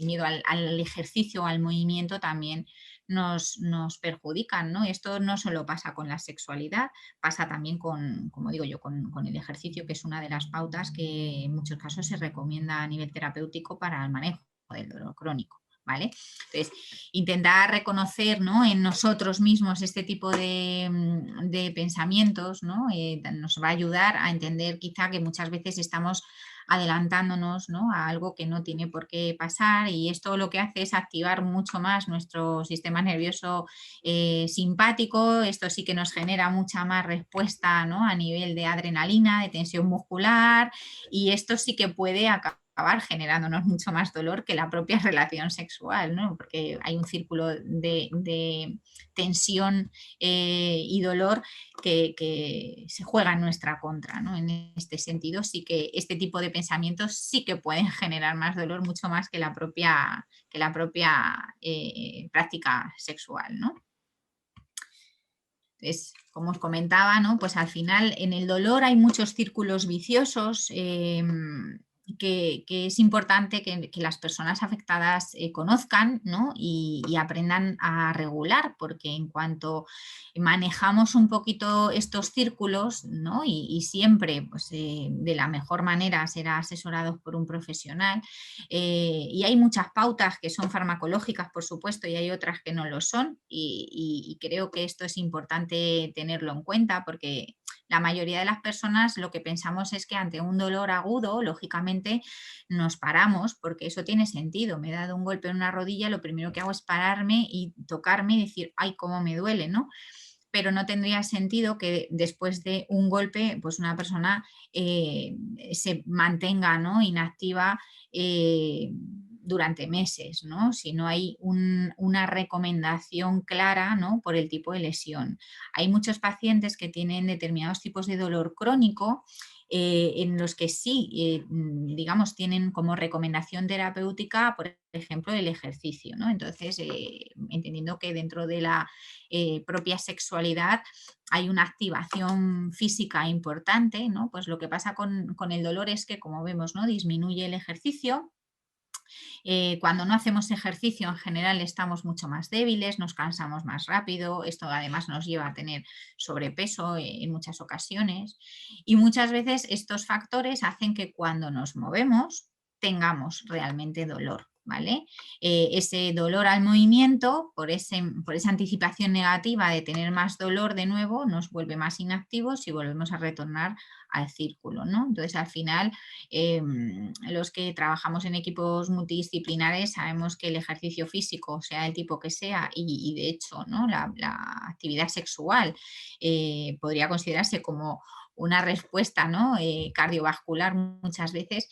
miedo al ejercicio, al movimiento también nos perjudican, ¿no? Esto no solo pasa con la sexualidad, pasa también con, como digo yo, con el ejercicio, que es una de las pautas que en muchos casos se recomienda a nivel terapéutico para el manejo del dolor crónico, ¿vale? Entonces, intentar reconocer, ¿no?, en nosotros mismos este tipo de pensamientos, ¿no?, nos va a ayudar a entender quizá que muchas veces estamos adelantándonos, ¿no?, a algo que no tiene por qué pasar, y esto lo que hace es activar mucho más nuestro sistema nervioso simpático. Esto sí que nos genera mucha más respuesta, ¿no?, a nivel de adrenalina, de tensión muscular, y esto sí que puede acabar generándonos mucho más dolor que la propia relación sexual, ¿no? Porque hay un círculo de tensión y dolor que se juega en nuestra contra, ¿no? En este sentido, sí que este tipo de pensamientos sí que pueden generar más dolor, mucho más que la propia práctica sexual, ¿no? Entonces, como os comentaba, ¿no?, pues al final en el dolor hay muchos círculos viciosos que es importante que las personas afectadas conozcan, ¿no?, y aprendan a regular, porque en cuanto manejamos un poquito estos círculos, ¿no?, y siempre pues, de la mejor manera ser asesorados por un profesional, y hay muchas pautas que son farmacológicas, por supuesto, y hay otras que no lo son, y creo que esto es importante tenerlo en cuenta, porque la mayoría de las personas lo que pensamos es que ante un dolor agudo, lógicamente, nos paramos, porque eso tiene sentido. Me he dado un golpe en una rodilla, lo primero que hago es pararme y tocarme y decir, ay, cómo me duele, ¿no? Pero no tendría sentido que después de un golpe, pues una persona se mantenga, ¿no?, inactiva durante meses, ¿no?, si no hay una recomendación clara, ¿no?, por el tipo de lesión. Hay muchos pacientes que tienen determinados tipos de dolor crónico en los que sí, digamos, tienen como recomendación terapéutica, por ejemplo, el ejercicio, ¿no? Entonces, entendiendo que dentro de la propia sexualidad hay una activación física importante, ¿no? Pues lo que pasa con el dolor es que, como vemos, ¿no?, disminuye el ejercicio. Cuando no hacemos ejercicio, en general estamos mucho más débiles, nos cansamos más rápido. Esto además nos lleva a tener sobrepeso en muchas ocasiones, y muchas veces estos factores hacen que cuando nos movemos tengamos realmente dolor, ¿vale? Ese dolor al movimiento, por esa anticipación negativa de tener más dolor de nuevo, nos vuelve más inactivos y volvemos a retornar al círculo, ¿no? Entonces, al final, los que trabajamos en equipos multidisciplinares sabemos que el ejercicio físico, sea el tipo que sea, y de hecho, ¿no?, la actividad sexual podría considerarse como una respuesta, ¿no?, cardiovascular muchas veces,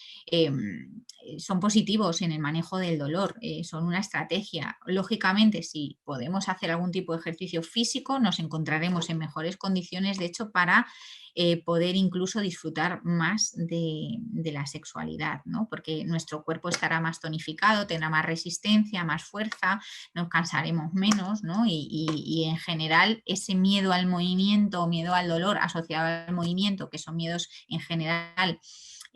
son positivos en el manejo del dolor, son una estrategia. Lógicamente, si podemos hacer algún tipo de ejercicio físico, nos encontraremos en mejores condiciones, de hecho, para poder incluso disfrutar más de la sexualidad, ¿no? Porque nuestro cuerpo estará más tonificado, tendrá más resistencia, más fuerza, nos cansaremos menos, ¿no? Y en general ese miedo al movimiento, miedo al dolor asociado al movimiento, que son miedos en general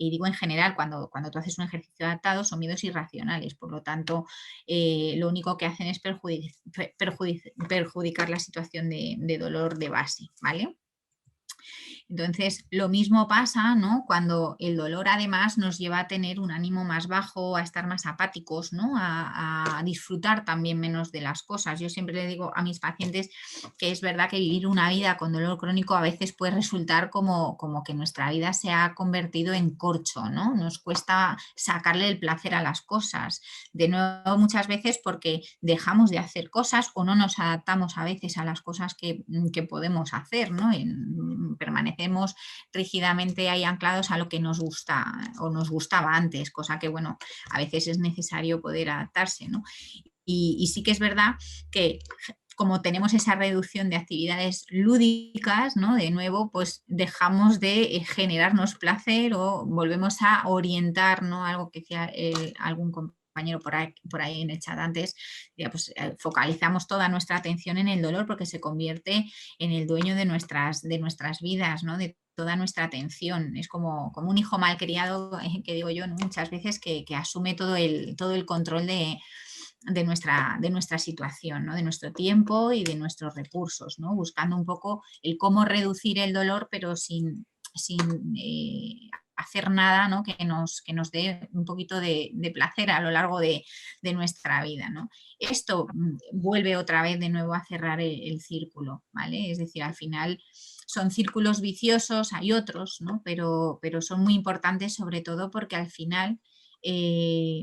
y digo en general, cuando tú haces un ejercicio adaptado, son miedos irracionales, por lo tanto, lo único que hacen es perjudicar la situación de dolor de base, ¿vale? Entonces, lo mismo pasa, ¿no? Cuando el dolor además nos lleva a tener un ánimo más bajo, a estar más apáticos, ¿no? A disfrutar también menos de las cosas. Yo siempre le digo a mis pacientes que es verdad que vivir una vida con dolor crónico a veces puede resultar como que nuestra vida se ha convertido en corcho, ¿no? Nos cuesta sacarle el placer a las cosas. De nuevo, muchas veces porque dejamos de hacer cosas o no nos adaptamos a veces a las cosas que podemos hacer, ¿no? Permanecemos rígidamente ahí anclados a lo que nos gusta o nos gustaba antes, cosa que, bueno, a veces es necesario poder adaptarse, ¿no? Y sí que es verdad que como tenemos esa reducción de actividades lúdicas, ¿no? De nuevo, pues dejamos de generarnos placer o volvemos a orientar, ¿no? Algo que decía algún compañero por ahí en el chat antes, ya, pues, focalizamos toda nuestra atención en el dolor porque se convierte en el dueño de nuestras vidas, ¿no? De toda nuestra atención. Es como un hijo malcriado, que digo yo, ¿no? Muchas veces que asume todo el control de nuestra situación, ¿no? De nuestro tiempo y de nuestros recursos, ¿no? Buscando un poco el cómo reducir el dolor, pero sin hacer nada, ¿no? que nos dé un poquito de placer a lo largo de nuestra vida, ¿no? Esto vuelve otra vez de nuevo a cerrar el círculo, ¿vale? Es decir, al final son círculos viciosos, hay otros, ¿no? Pero son muy importantes sobre todo porque al final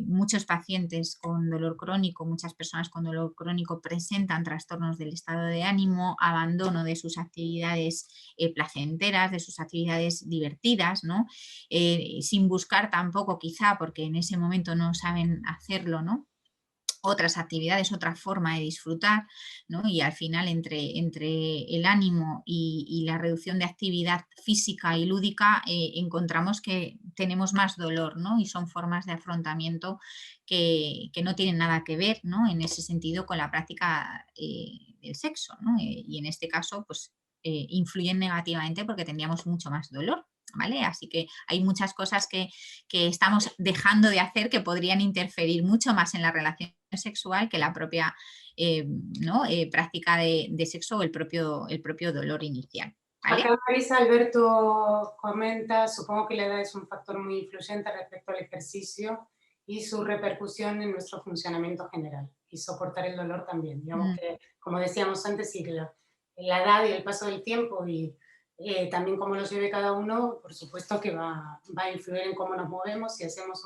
muchos pacientes con dolor crónico, muchas personas con dolor crónico presentan trastornos del estado de ánimo, abandono de sus actividades placenteras, de sus actividades divertidas, ¿no? Sin buscar tampoco quizá, porque en ese momento no saben hacerlo, ¿no? Otras actividades, otra forma de disfrutar, ¿no? Y al final entre el ánimo y la reducción de actividad física y lúdica encontramos que tenemos más dolor, ¿no? Y son formas de afrontamiento que no tienen nada que ver, ¿no? En ese sentido con la práctica del sexo, ¿no? Y en este caso, pues influyen negativamente porque tendríamos mucho más dolor. ¿Vale? Así que hay muchas cosas que estamos dejando de hacer que podrían interferir mucho más en la relación sexual que la propia ¿no? Práctica de sexo o el propio dolor inicial. ¿Vale? Acá Marisa Alberto comenta, supongo que la edad es un factor muy influyente respecto al ejercicio y su repercusión en nuestro funcionamiento general y soportar el dolor también. Digamos que, como decíamos antes, sí, la edad y el paso del tiempo y también cómo lo lleve cada uno, por supuesto que va a influir en cómo nos movemos, si hacemos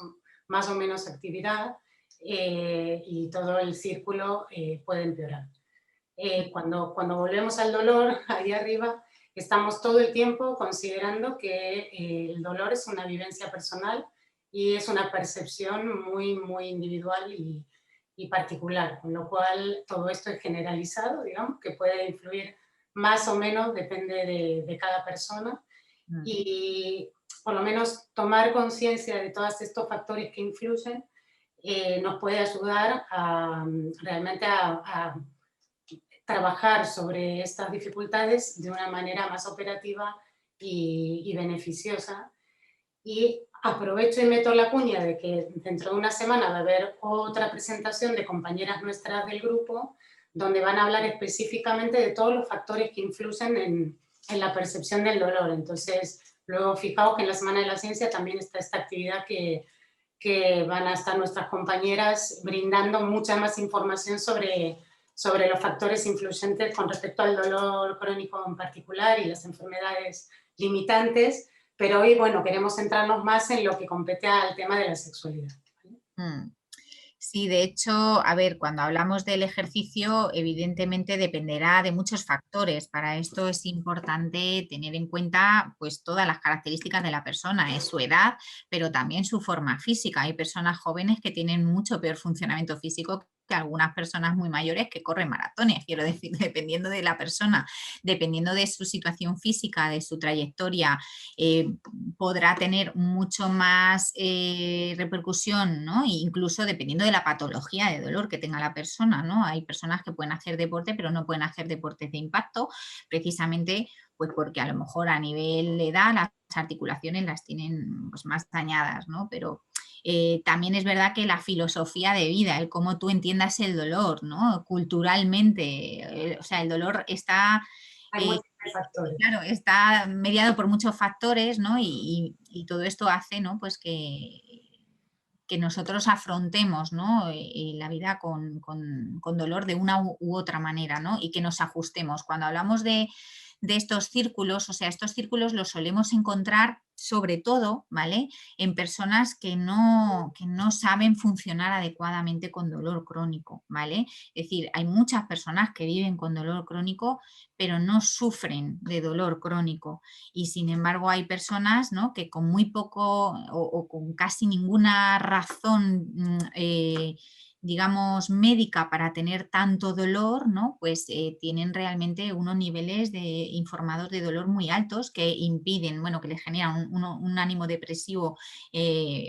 más o menos actividad y todo el círculo puede empeorar. Cuando volvemos al dolor, ahí arriba, estamos todo el tiempo considerando que el dolor es una vivencia personal y es una percepción muy, muy individual y particular, con lo cual todo esto es generalizado, digamos, que puede influir más o menos, depende de cada persona, y por lo menos tomar conciencia de todos estos factores que influyen nos puede ayudar realmente a trabajar sobre estas dificultades de una manera más operativa y beneficiosa. Y aprovecho y meto la cuña de que dentro de una semana va a haber otra presentación de compañeras nuestras del grupo donde van a hablar específicamente de todos los factores que influyen en la percepción del dolor. Entonces, luego fijaos que en la Semana de la Ciencia también está esta actividad que van a estar nuestras compañeras brindando mucha más información sobre los factores influyentes con respecto al dolor crónico en particular y las enfermedades limitantes, pero hoy, bueno, queremos centrarnos más en lo que compete al tema de la sexualidad. Sí, de hecho, a ver, cuando hablamos del ejercicio, evidentemente dependerá de muchos factores. Para esto es importante tener en cuenta pues todas las características de la persona, su edad, pero también su forma física. Hay personas jóvenes que tienen mucho peor funcionamiento físico que algunas personas muy mayores que corren maratones, quiero decir, dependiendo de la persona, dependiendo de su situación física, de su trayectoria, podrá tener mucho más repercusión, ¿no? E incluso dependiendo de la patología de dolor que tenga la persona, ¿no? Hay personas que pueden hacer deporte, pero no pueden hacer deportes de impacto, precisamente pues porque a lo mejor a nivel de edad las articulaciones las tienen pues, más dañadas, ¿no? Pero también es verdad que la filosofía de vida, el cómo tú entiendas el dolor, ¿no? Culturalmente, o sea, el dolor está, Hay múltiples factores. claro, está mediado por muchos factores, ¿no? Y todo esto hace, ¿no? Pues que nosotros afrontemos, ¿no? La vida con dolor de una u otra manera, ¿no? Y que nos ajustemos. Cuando hablamos de estos círculos, o sea, estos círculos los solemos encontrar sobre todo, ¿vale? En personas que no saben funcionar adecuadamente con dolor crónico, ¿vale? Es decir, hay muchas personas que viven con dolor crónico, pero no sufren de dolor crónico. Y sin embargo hay personas, ¿no? Que con muy poco o con casi ninguna razón digamos, médica para tener tanto dolor, ¿no? Pues tienen realmente unos niveles informados de dolor muy altos que impiden, bueno, que les generan un ánimo depresivo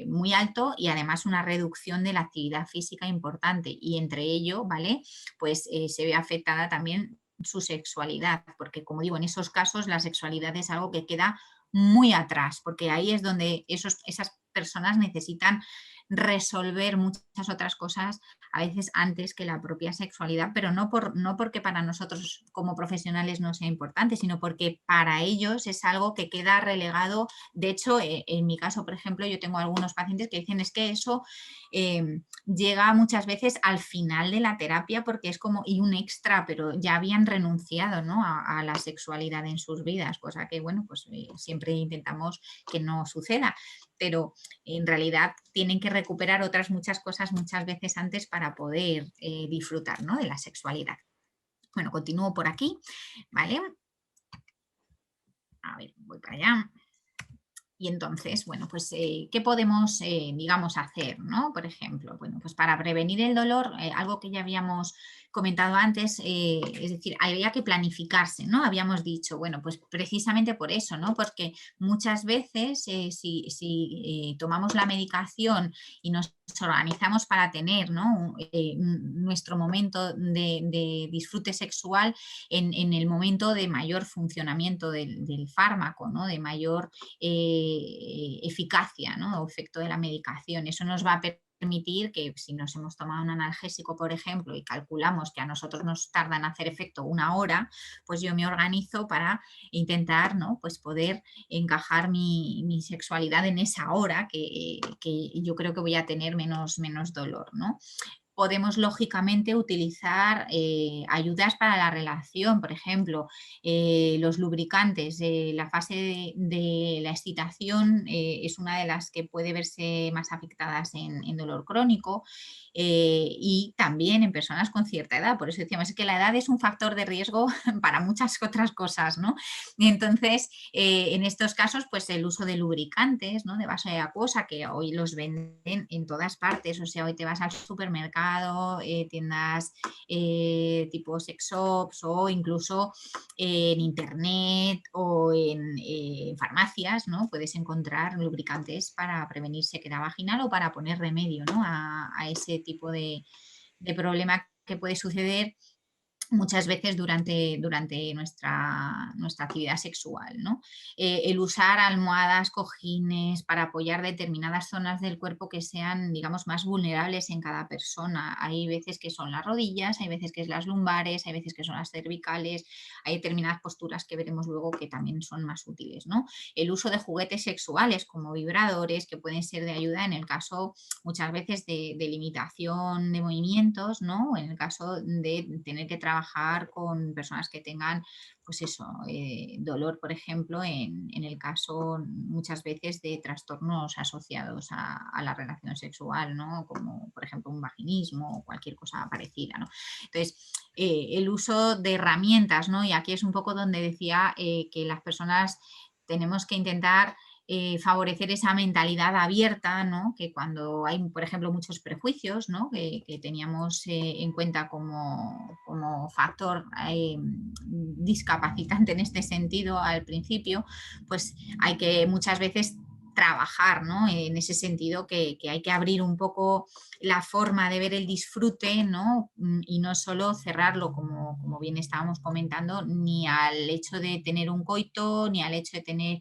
muy alto y además una reducción de la actividad física importante. Y entre ello, ¿vale? Pues se ve afectada también su sexualidad, porque como digo, en esos casos la sexualidad es algo que queda muy atrás, porque ahí es donde esas personas necesitan resolver muchas otras cosas a veces antes que la propia sexualidad, pero no porque para nosotros como profesionales no sea importante, sino porque para ellos es algo que queda relegado. De hecho, en mi caso, por ejemplo, yo tengo algunos pacientes que dicen es que eso llega muchas veces al final de la terapia porque es como y un extra, pero ya habían renunciado, ¿no? a la sexualidad en sus vidas, cosa que, bueno, pues siempre intentamos que no suceda, pero en realidad tienen que recuperar otras muchas cosas muchas veces antes para poder disfrutar, ¿no? de la sexualidad. Bueno, continúo por aquí, ¿vale? A ver, voy para allá. Y entonces, bueno, pues, ¿qué podemos, digamos, hacer, ¿no? Por ejemplo, bueno, pues para prevenir el dolor, algo que ya habíamos comentado antes, es decir, había que planificarse, ¿no? Habíamos dicho, bueno, pues precisamente por eso, ¿no? Porque muchas veces si tomamos la medicación y nos organizamos para tener, ¿no? Nuestro momento de disfrute sexual en el momento de mayor funcionamiento del fármaco, ¿no? De mayor eficacia, ¿no? O efecto de la medicación. Eso nos va a permitir que si nos hemos tomado un analgésico, por ejemplo, y calculamos que a nosotros nos tarda en hacer efecto una hora, pues yo me organizo para intentar, ¿no? Pues poder encajar mi sexualidad en esa hora que yo creo que voy a tener menos dolor, ¿no? Podemos lógicamente utilizar ayudas para la relación, por ejemplo, los lubricantes. La fase de la excitación es una de las que puede verse más afectadas en dolor crónico y también en personas con cierta edad. Por eso decíamos que la edad es un factor de riesgo para muchas otras cosas, ¿no? Y entonces, en estos casos, pues el uso de lubricantes, ¿no? De base acuosa, que hoy los venden en todas partes. O sea, hoy te vas al supermercado, tiendas tipo sex shops o incluso en internet o en farmacias, ¿no? Puedes encontrar lubricantes para prevenir sequedad vaginal o para poner remedio, ¿no? a ese tipo de problema que puede suceder muchas veces durante nuestra actividad sexual, ¿no? El usar almohadas, cojines para apoyar determinadas zonas del cuerpo que sean, digamos, más vulnerables en cada persona. Hay veces que son las rodillas, hay veces que es las lumbares, hay veces que son las cervicales, hay determinadas posturas que veremos luego que también son más útiles, ¿no? El uso de juguetes sexuales como vibradores que pueden ser de ayuda en el caso muchas veces de limitación de movimientos, ¿no? O en el caso de tener que trabajar con personas que tengan, pues eso, dolor, por ejemplo, en el caso muchas veces de trastornos asociados a la relación sexual, ¿no? Como por ejemplo un vaginismo o cualquier cosa parecida, ¿no? Entonces, el uso de herramientas, ¿no? Y aquí es un poco donde decía que las personas tenemos que intentar favorecer esa mentalidad abierta, ¿no? Que cuando hay, por ejemplo, muchos prejuicios, ¿no? que teníamos en cuenta como factor discapacitante en este sentido al principio, pues hay que muchas veces trabajar, ¿no? En ese sentido que hay que abrir un poco la forma de ver el disfrute, ¿no? Y no solo cerrarlo, como bien estábamos comentando, ni al hecho de tener un coito, ni al hecho de tener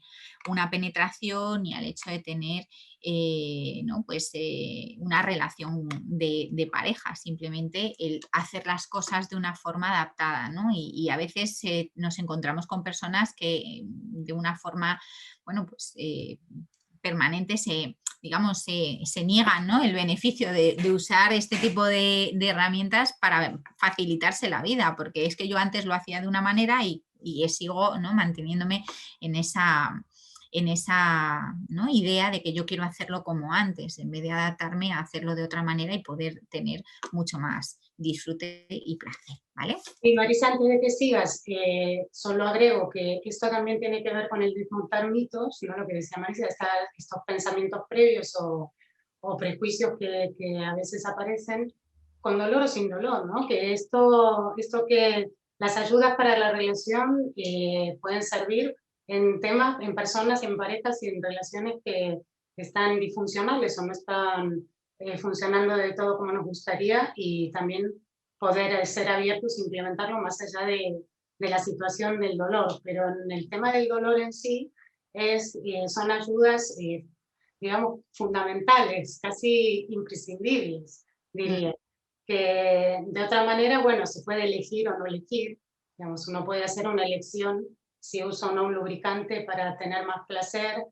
una penetración, ni al hecho de tener ¿no? Pues, una relación de pareja, simplemente el hacer las cosas de una forma adaptada, ¿no? Y a veces nos encontramos con personas que de una forma, bueno, pues permanente digamos, se niegan, ¿no? El beneficio de usar este tipo de herramientas para facilitarse la vida, porque es que yo antes lo hacía de una manera y sigo, ¿no? Manteniéndome en esa, ¿no? idea de que yo quiero hacerlo como antes, en vez de adaptarme a hacerlo de otra manera y poder tener mucho más disfrute y placer, ¿vale? Y Marisa, antes de que sigas, solo agrego que esto también tiene que ver con el desmontar mitos, ¿no? Lo que decía Marisa, estos pensamientos previos o prejuicios que a veces aparecen, con dolor o sin dolor, ¿no? Que esto que las ayudas para la relación pueden servir en temas, en personas, en parejas y en relaciones que están disfuncionales o no están funcionando de todo como nos gustaría, y también poder ser abiertos e implementarlo más allá de la situación del dolor. Pero en el tema del dolor en sí, son ayudas, digamos, fundamentales, casi imprescindibles, diría. Que de otra manera, bueno, se puede elegir o no elegir. Digamos, uno puede hacer una elección si usa o no un lubricante para tener más placer,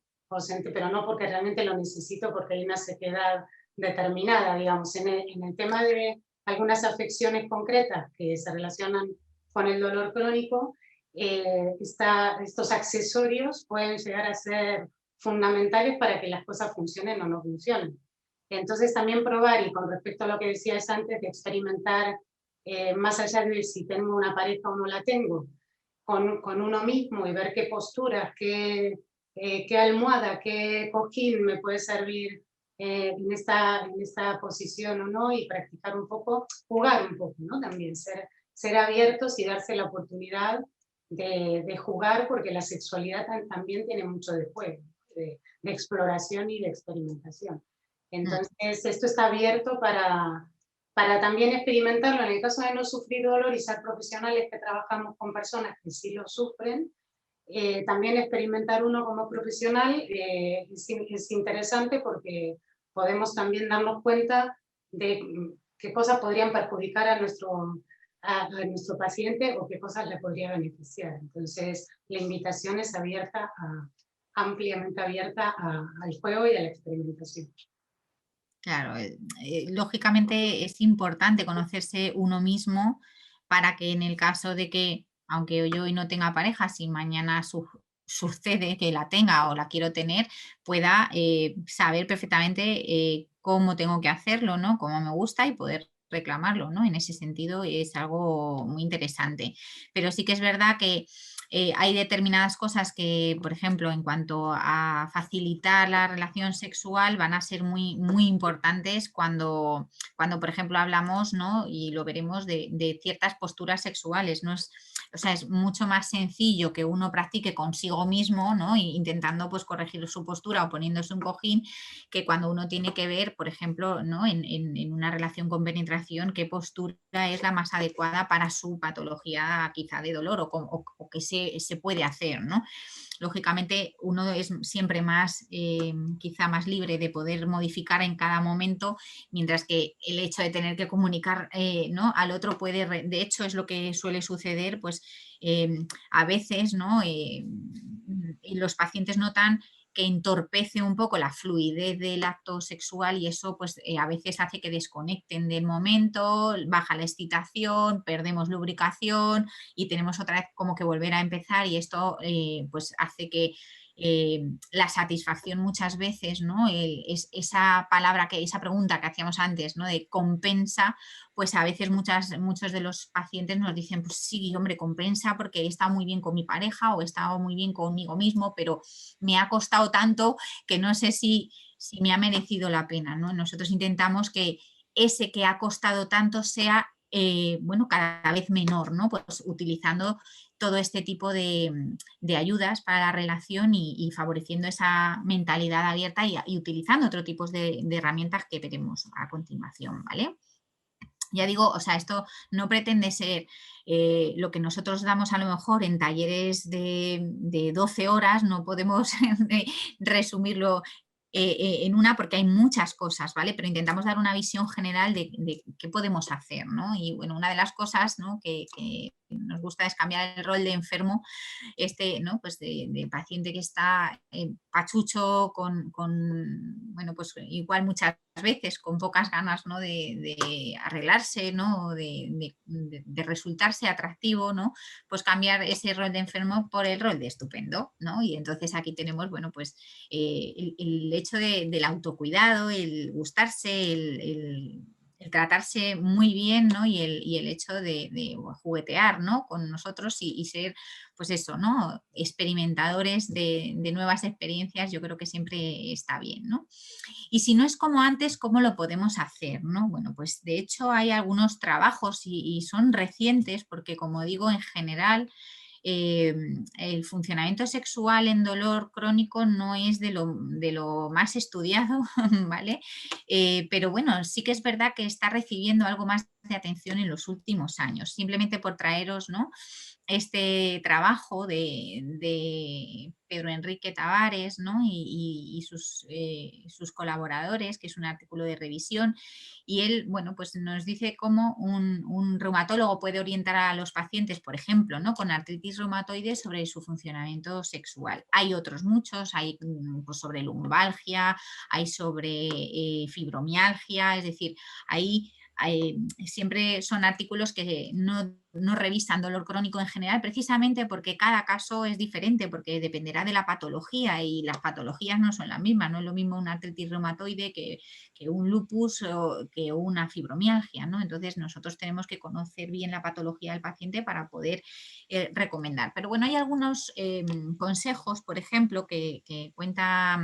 pero no porque realmente lo necesito, porque hay una sequedad determinada, digamos. En el tema de algunas afecciones concretas que se relacionan con el dolor crónico, estos accesorios pueden llegar a ser fundamentales para que las cosas funcionen o no funcionen. Entonces también probar, y con respecto a lo que decías antes, de experimentar más allá de si tengo una pareja o no la tengo, con uno mismo, y ver qué posturas, qué almohada, qué cojín me puede servir en esta posición o no, y practicar un poco, jugar un poco, ¿no? También ser abiertos y darse la oportunidad de jugar, porque la sexualidad también tiene mucho de juego, de exploración y de experimentación. Entonces, esto está abierto para también experimentarlo. En el caso de no sufrir dolor y ser profesionales que trabajamos con personas que sí lo sufren, también experimentar uno como profesional es interesante, porque podemos también darnos cuenta de qué cosas podrían perjudicar a nuestro paciente o qué cosas le podría beneficiar. Entonces, la invitación es abierta, ampliamente abierta al juego y a la experimentación. Claro, lógicamente es importante conocerse uno mismo para que en el caso de que, aunque yo hoy no tenga pareja, si mañana sucede que la tenga o la quiero tener, pueda saber perfectamente cómo tengo que hacerlo, ¿no? Cómo me gusta y poder reclamarlo, ¿no? En ese sentido es algo muy interesante. Pero sí que es verdad que hay determinadas cosas que, por ejemplo, en cuanto a facilitar la relación sexual, van a ser muy, muy importantes cuando, por ejemplo, hablamos, ¿no? Y lo veremos de ciertas posturas sexuales. No es, o sea, es mucho más sencillo que uno practique consigo mismo, ¿no? Intentando pues corregir su postura o poniéndose un cojín, que cuando uno tiene que ver, por ejemplo, ¿no? En una relación con penetración, qué postura es la más adecuada para su patología quizá de dolor o qué se puede hacer, ¿no? Lógicamente uno es siempre más, quizá más libre de poder modificar en cada momento, mientras que el hecho de tener que comunicar, ¿no? al otro puede, de hecho es lo que suele suceder, pues a veces, ¿no? Y los pacientes notan que entorpece un poco la fluidez del acto sexual, y eso pues a veces hace que desconecten del momento, baja la excitación, perdemos lubricación y tenemos otra vez como que volver a empezar, y esto pues hace que la satisfacción muchas veces, ¿no? Esa palabra, esa pregunta que hacíamos antes, ¿no? De compensa, pues a veces muchos de los pacientes nos dicen, pues sí, hombre, compensa porque he estado muy bien con mi pareja o he estado muy bien conmigo mismo, pero me ha costado tanto que no sé si me ha merecido la pena, ¿no? Nosotros intentamos que ese que ha costado tanto sea, bueno, cada vez menor, ¿no? Pues utilizando todo este tipo de ayudas para la relación y favoreciendo esa mentalidad abierta y utilizando otro tipo de herramientas que veremos a continuación, ¿vale? Ya digo, o sea, esto no pretende ser lo que nosotros damos a lo mejor en talleres de 12 horas, no podemos resumirlo en una porque hay muchas cosas, ¿vale? Pero intentamos dar una visión general de qué podemos hacer, ¿no? Y bueno, una de las cosas, ¿no?, que nos gusta es cambiar el rol de enfermo, ¿no?, pues de paciente que está pachucho bueno, pues igual muchas veces con pocas ganas, ¿no?, de arreglarse, ¿no?, de resultarse atractivo, ¿no?, pues cambiar ese rol de enfermo por el rol de estupendo, ¿no? Y entonces aquí tenemos, bueno, pues el hecho del autocuidado, el gustarse, el tratarse muy bien, ¿no? Y el hecho de juguetear, ¿no?, con nosotros y ser, pues eso, ¿no?, experimentadores de nuevas experiencias, yo creo que siempre está bien, ¿no? Y si no es como antes, ¿cómo lo podemos hacer, no? Bueno, pues de hecho hay algunos trabajos y son recientes porque, como digo, en general el funcionamiento sexual en dolor crónico no es de lo más estudiado, ¿vale? Pero bueno, sí que es verdad que está recibiendo algo más de atención en los últimos años, simplemente por traeros, ¿no?, este trabajo de Pedro Enrique Tavares, ¿no?, y sus colaboradores, que es un artículo de revisión, y él, bueno, pues nos dice cómo un reumatólogo puede orientar a los pacientes, por ejemplo, ¿no?, con artritis reumatoide sobre su funcionamiento sexual. Hay otros muchos, hay pues sobre lumbalgia, hay sobre fibromialgia, es decir, siempre son artículos que no revisan dolor crónico en general, precisamente porque cada caso es diferente, porque dependerá de la patología y las patologías no son las mismas, no es lo mismo una artritis reumatoide que un lupus o que una fibromialgia, ¿no? Entonces nosotros tenemos que conocer bien la patología del paciente para poder recomendar. Pero bueno, hay algunos consejos, por ejemplo, que cuenta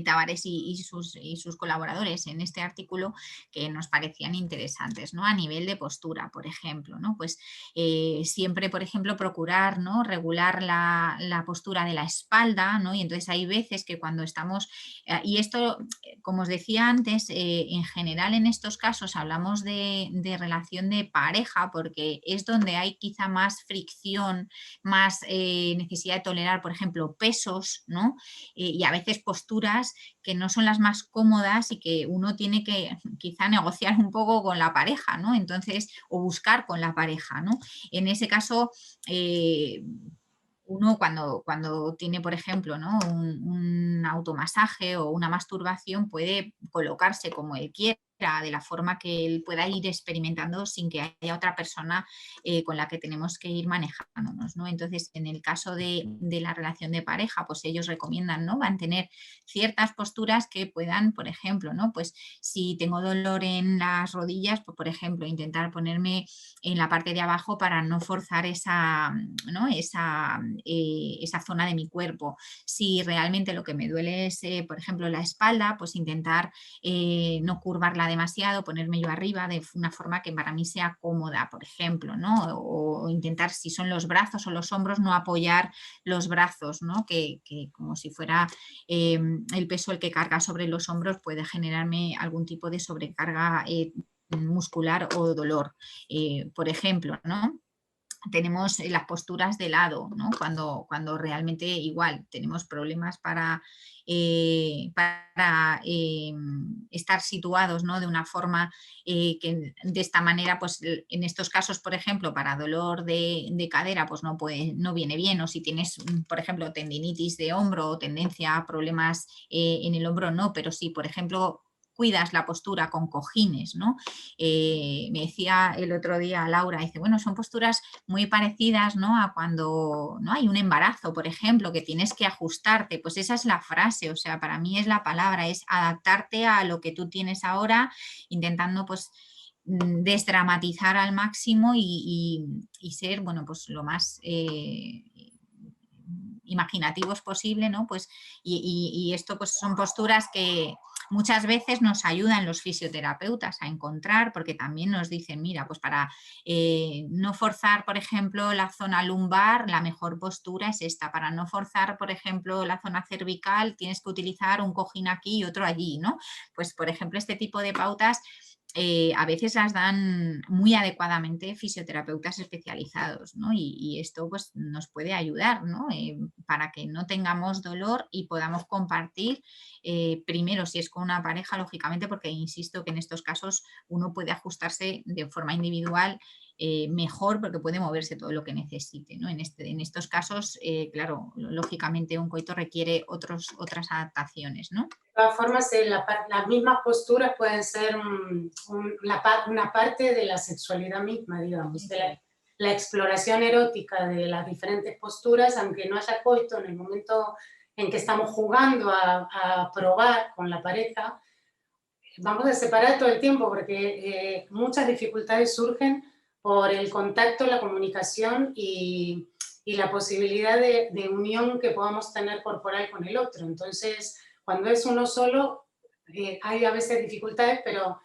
Tavares y sus colaboradores en este artículo que nos parecían interesantes, ¿no? A nivel de postura, por ejemplo, ¿no? Pues siempre, por ejemplo, procurar, ¿no?, regular la postura de la espalda, ¿no? Y entonces hay veces que cuando estamos, y esto, como os decía antes, en general en estos casos hablamos de relación de pareja porque es donde hay quizá más fricción, más necesidad de tolerar, por ejemplo, pesos, ¿no? Y a veces posturas que no son las más cómodas y que uno tiene que quizá negociar un poco con la pareja, ¿no? Entonces, o buscar con la pareja, ¿no? En ese caso, uno cuando tiene, por ejemplo, ¿no?, un automasaje o una masturbación puede colocarse como él quiera, de la forma que él pueda ir experimentando sin que haya otra persona con la que tenemos que ir manejándonos, ¿no? Entonces, en el caso de la relación de pareja, pues ellos recomiendan, ¿no?, mantener ciertas posturas que puedan, por ejemplo, ¿no?, pues si tengo dolor en las rodillas, pues por ejemplo, intentar ponerme en la parte de abajo para no forzar ¿no?, esa zona de mi cuerpo. Si realmente lo que me duele es, por ejemplo, la espalda, pues intentar no curvarla demasiado, ponerme yo arriba de una forma que para mí sea cómoda, por ejemplo, ¿no? O intentar, si son los brazos o los hombros, no apoyar los brazos, ¿no?, que como si fuera el peso el que carga sobre los hombros puede generarme algún tipo de sobrecarga muscular o dolor, por ejemplo, ¿no? Tenemos las posturas de lado, ¿no?, cuando realmente igual tenemos problemas para estar situados, ¿no?, de una forma que de esta manera, pues en estos casos, por ejemplo, para dolor de cadera, pues no viene bien, o si tienes, por ejemplo, tendinitis de hombro o tendencia a problemas en el hombro, no, pero sí, por ejemplo, cuidas la postura con cojines, ¿no? Me decía el otro día Laura, dice, bueno, son posturas muy parecidas, ¿no?, a cuando no hay un embarazo, por ejemplo, que tienes que ajustarte, pues esa es la frase, o sea, para mí es la palabra, es adaptarte a lo que tú tienes ahora, intentando pues desdramatizar al máximo y ser, bueno, pues lo más imaginativos posible, ¿no? Pues, y esto pues son posturas que muchas veces nos ayudan los fisioterapeutas a encontrar, porque también nos dicen, mira, pues para no forzar, por ejemplo, la zona lumbar, la mejor postura es esta. Para no forzar, por ejemplo, la zona cervical, tienes que utilizar un cojín aquí y otro allí, ¿no? Pues, por ejemplo, este tipo de pautas a veces las dan muy adecuadamente fisioterapeutas especializados, ¿no? Y esto pues, nos puede ayudar, ¿no? Para que no tengamos dolor y podamos compartir, primero si es con una pareja, lógicamente, porque insisto que en estos casos uno puede ajustarse de forma individual mejor porque puede moverse todo lo que necesite, ¿no? En estos casos, claro, lógicamente un coito requiere otras adaptaciones, ¿no? De todas formas, las mismas posturas pueden ser una parte de la sexualidad misma, digamos, de Eso es. la exploración erótica de las diferentes posturas, aunque no haya coito, en el momento en que estamos jugando a probar con la pareja, vamos a separar todo el tiempo porque muchas dificultades surgen por el contacto, la comunicación y la posibilidad de unión que podamos tener corporal con el otro. Entonces, cuando es uno solo, hay a veces dificultades, pero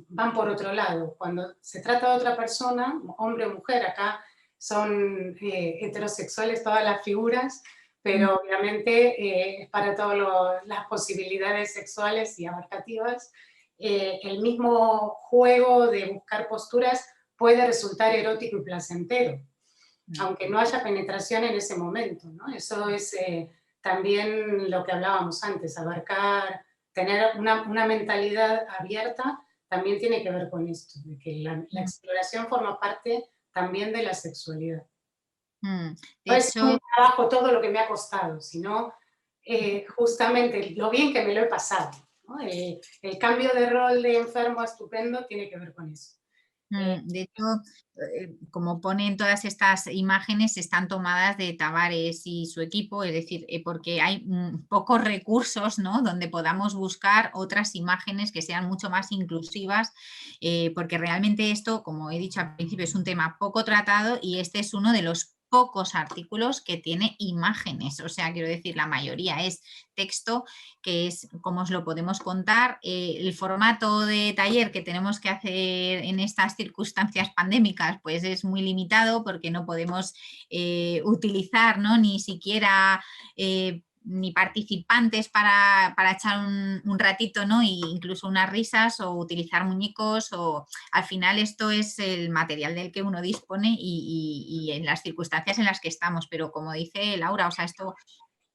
van por otro lado. Cuando se trata de otra persona, hombre o mujer, acá son heterosexuales todas las figuras, Mm. pero obviamente es para todas las posibilidades sexuales y abarcativas. El mismo juego de buscar posturas puede resultar erótico y placentero, aunque no haya penetración en ese momento, ¿no? Eso es también lo que hablábamos antes, abarcar, tener una mentalidad abierta también tiene que ver con esto, de que la Mm. exploración forma parte también de la sexualidad. Mm. De No es un hecho, trabajo todo lo que me ha costado, sino justamente lo bien que me lo he pasado, ¿no? El cambio de rol de enfermo a estupendo tiene que ver con eso. Eh, de hecho, como ponen todas estas imágenes, están tomadas de Tavares y su equipo, es decir, porque hay pocos recursos, ¿no? Donde podamos buscar otras imágenes que sean mucho más inclusivas, porque realmente esto, como he dicho al principio, es un tema poco tratado y este es uno de los pocos artículos que tiene imágenes, o sea, quiero decir, la mayoría es texto, que es como os lo podemos contar. El formato de taller que tenemos que hacer en estas circunstancias pandémicas pues es muy limitado porque no podemos utilizar, ¿no? Ni siquiera ni participantes para echar un ratito, ¿no? E incluso unas risas o utilizar muñecos o al final esto es el material del que uno dispone y en las circunstancias en las que estamos, pero como dice Laura, o sea, esto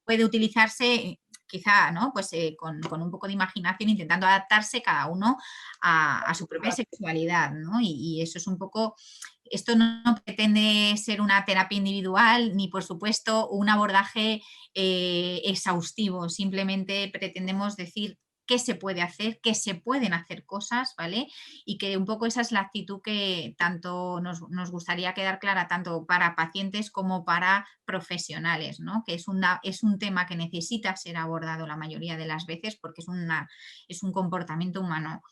puede utilizarse quizá, ¿no? Pues con un poco de imaginación, intentando adaptarse cada uno a su propia sexualidad, ¿no? Y eso es un poco, esto no pretende ser una terapia individual, ni por supuesto un abordaje exhaustivo, simplemente pretendemos decir qué se puede hacer, que se pueden hacer cosas, ¿vale? Y que un poco esa es la actitud que tanto nos gustaría quedar clara, tanto para pacientes como para profesionales, ¿no? Que es un tema que necesita ser abordado la mayoría de las veces porque es un comportamiento humano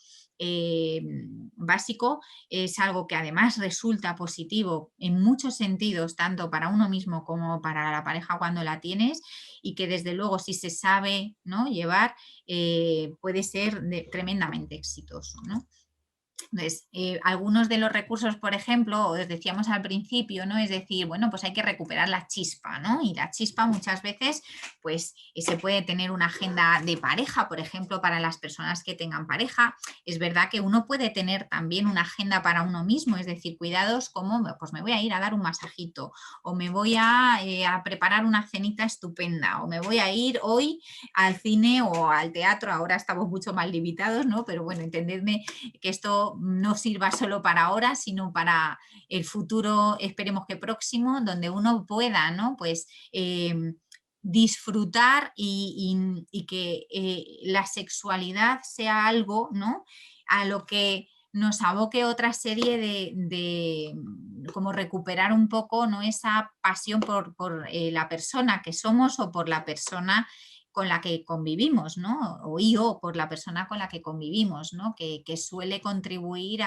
básico, es algo que además resulta positivo en muchos sentidos, tanto para uno mismo como para la pareja cuando la tienes, y que desde luego si se sabe, ¿no? llevar, puede ser tremendamente exitoso, ¿no? Entonces, algunos de los recursos, por ejemplo, os decíamos al principio, ¿no? Es decir, bueno, pues hay que recuperar la chispa, ¿no? Y la chispa muchas veces, pues se puede tener una agenda de pareja, por ejemplo, para las personas que tengan pareja. Es verdad que uno puede tener también una agenda para uno mismo, es decir, cuidados como, pues me voy a ir a dar un masajito, o me voy a preparar una cenita estupenda, o me voy a ir hoy al cine o al teatro. Ahora estamos mucho más limitados, ¿no? Pero bueno, entendedme que esto no sirva solo para ahora, sino para el futuro, esperemos que próximo, donde uno pueda, ¿no? Pues disfrutar y que la sexualidad sea algo, ¿no? A lo que nos aboque otra serie de como recuperar un poco, ¿no? Esa pasión por la persona que somos o por la persona con la que convivimos, ¿no? O por la persona con la que convivimos, ¿no? Que suele contribuir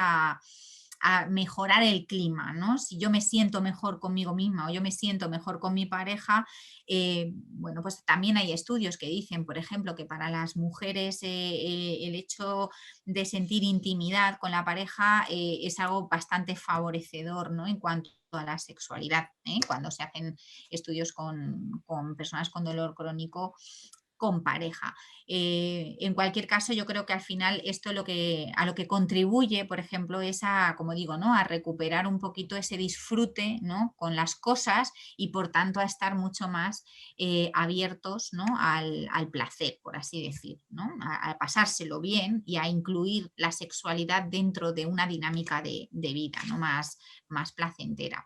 a mejorar el clima, ¿no? Si yo me siento mejor conmigo misma o yo me siento mejor con mi pareja, bueno, pues también hay estudios que dicen, por ejemplo, que para las mujeres el hecho de sentir intimidad con la pareja es algo bastante favorecedor, ¿no? En cuanto a la sexualidad, ¿eh? Cuando se hacen estudios con personas con dolor crónico con pareja. En cualquier caso, yo creo que al final esto a lo que contribuye, por ejemplo, es a, como digo, ¿no? A recuperar un poquito ese disfrute, ¿no? Con las cosas y por tanto a estar mucho más abiertos, ¿no? Al placer, por así decir, ¿no? A pasárselo bien y a incluir la sexualidad dentro de una dinámica de vida, ¿no? Más placentera.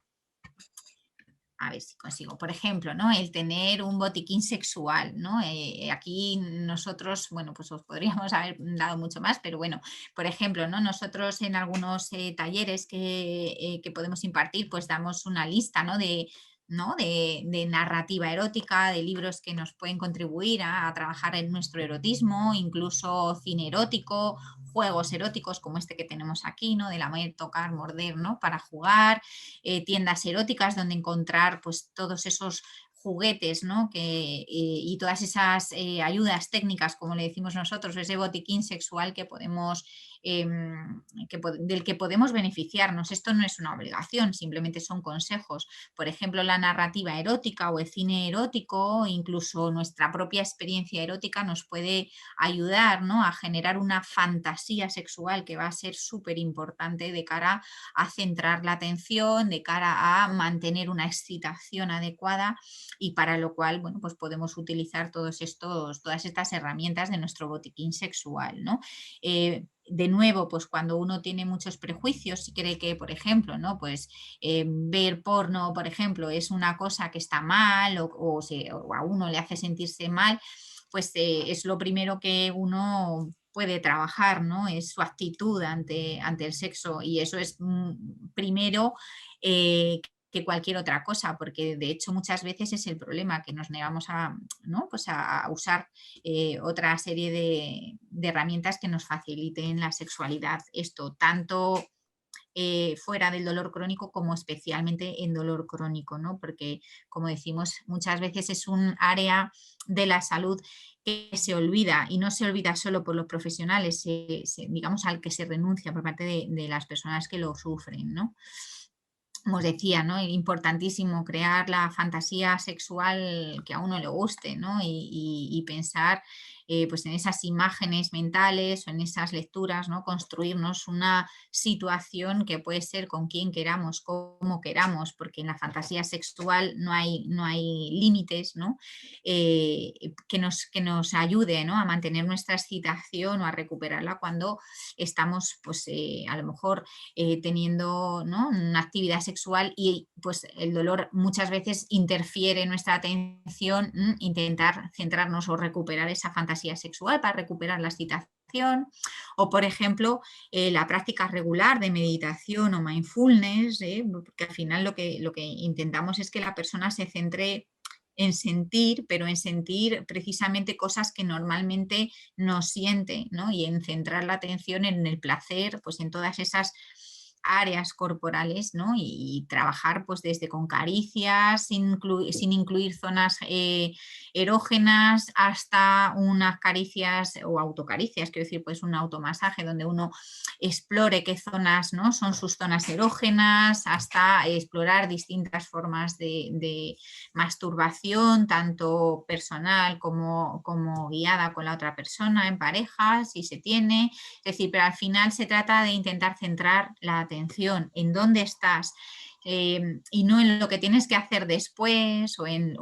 A ver si consigo, por ejemplo, ¿no? El tener un botiquín sexual, ¿no? Aquí nosotros, bueno, pues os podríamos haber dado mucho más, pero bueno, por ejemplo, ¿no? Nosotros en algunos talleres que podemos impartir, pues damos una lista, ¿no? De narrativa erótica, de libros que nos pueden contribuir a trabajar en nuestro erotismo, incluso cine erótico, juegos eróticos como este que tenemos aquí, ¿no? De lamer, tocar, morder, ¿no? Para jugar, tiendas eróticas donde encontrar pues todos esos juguetes, ¿no? Y todas esas ayudas técnicas, como le decimos nosotros, ese botiquín sexual que podemos, del que podemos beneficiarnos. Esto no es una obligación, simplemente son consejos. Por ejemplo, la narrativa erótica o el cine erótico, incluso nuestra propia experiencia erótica nos puede ayudar, ¿no? A generar una fantasía sexual que va a ser súper importante de cara a centrar la atención, de cara a mantener una excitación adecuada y para lo cual, bueno, pues podemos utilizar todas estas herramientas de nuestro botiquín sexual, ¿no? De nuevo, pues cuando uno tiene muchos prejuicios y cree que, por ejemplo, ¿no? Pues ver porno, por ejemplo, es una cosa que está mal o a uno le hace sentirse mal, pues es lo primero que uno puede trabajar, ¿no? Es su actitud ante el sexo y eso es primero que cualquier otra cosa, porque de hecho muchas veces es el problema que nos negamos a, ¿no? Pues a usar otra serie de herramientas que nos faciliten la sexualidad. Esto tanto fuera del dolor crónico como especialmente en dolor crónico, ¿no? Porque, como decimos, muchas veces es un área de la salud que se olvida y no se olvida solo por los profesionales, digamos al que se renuncia por parte de las personas que lo sufren, ¿no? Como os decía, ¿no? Importantísimo crear la fantasía sexual que a uno le guste, ¿no? Y pensar pues en esas imágenes mentales o en esas lecturas, ¿no? Construirnos una situación que puede ser con quien queramos, como queramos, porque en la fantasía sexual no hay límites, ¿no? Que nos ayude, ¿no? A mantener nuestra excitación o a recuperarla cuando estamos, pues a lo mejor teniendo, ¿no? Una actividad sexual y pues el dolor muchas veces interfiere en nuestra atención, intentar centrarnos o recuperar esa fantasía sexual para recuperar la excitación o por ejemplo la práctica regular de meditación o mindfulness, porque al final lo que intentamos es que la persona se centre en sentir, pero en sentir precisamente cosas que normalmente no siente, ¿no? Y en centrar la atención en el placer, pues en todas esas áreas corporales, ¿no? Y trabajar pues desde con caricias, sin incluir zonas erógenas, hasta unas caricias o autocaricias, quiero decir, pues un automasaje donde uno explore qué zonas, ¿no? Son sus zonas erógenas, hasta explorar distintas formas de masturbación, tanto personal como guiada con la otra persona, en pareja, si se tiene. Es decir, pero al final se trata de intentar centrar la atención en dónde estás y no en lo que tienes que hacer después o en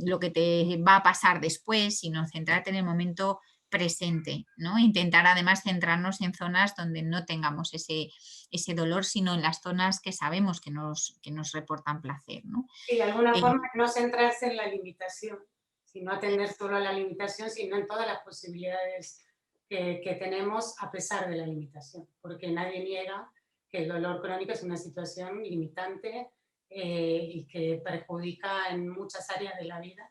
lo que te va a pasar después, sino centrarte en el momento presente, ¿no? Intentar además centrarnos en zonas donde no tengamos ese dolor, sino en las zonas que sabemos que nos reportan placer, ¿no? Y de alguna forma no centrarse en la limitación, sino atender solo a la limitación, sino en todas las posibilidades que tenemos a pesar de la limitación, porque nadie niega que el dolor crónico es una situación limitante y que perjudica en muchas áreas de la vida.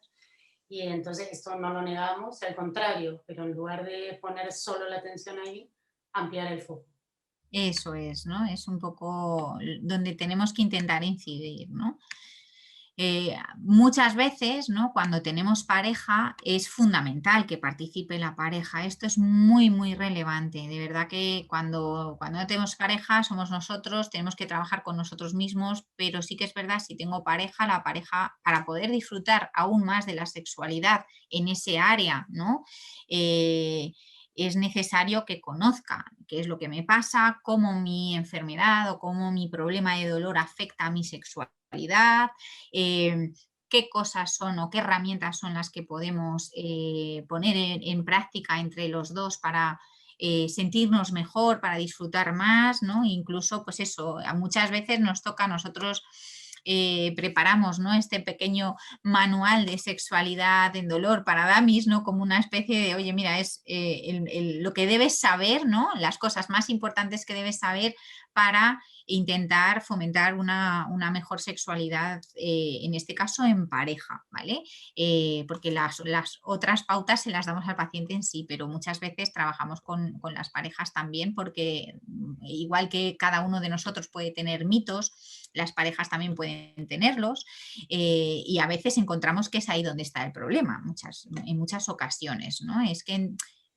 Y entonces esto no lo negamos, al contrario, pero en lugar de poner solo la atención ahí, ampliar el foco. Eso es, ¿no? Es un poco donde tenemos que intentar incidir, ¿no? Muchas veces, ¿no? Cuando tenemos pareja es fundamental que participe la pareja. Esto es muy, muy relevante. De verdad que cuando no tenemos pareja somos nosotros, tenemos que trabajar con nosotros mismos, pero sí que es verdad, si tengo pareja, la pareja, para poder disfrutar aún más de la sexualidad en ese área, ¿no? Es necesario que conozca qué es lo que me pasa, cómo mi enfermedad o cómo mi problema de dolor afecta a mi sexualidad, qué cosas son o qué herramientas son las que podemos poner en práctica entre los dos para sentirnos mejor, para disfrutar más, ¿no? Incluso, pues eso, muchas veces nos toca a nosotros preparamos, ¿no? Este pequeño manual de sexualidad en dolor para damis, ¿no? Como una especie de, oye, mira, es lo que debes saber, ¿no? Las cosas más importantes que debes saber para intentar fomentar una mejor sexualidad, en este caso en pareja, ¿vale? Porque las otras pautas se las damos al paciente en sí, pero muchas veces trabajamos con las parejas también porque igual que cada uno de nosotros puede tener mitos, las parejas también pueden tenerlos, y a veces encontramos que es ahí donde está el problema, en muchas ocasiones, ¿no?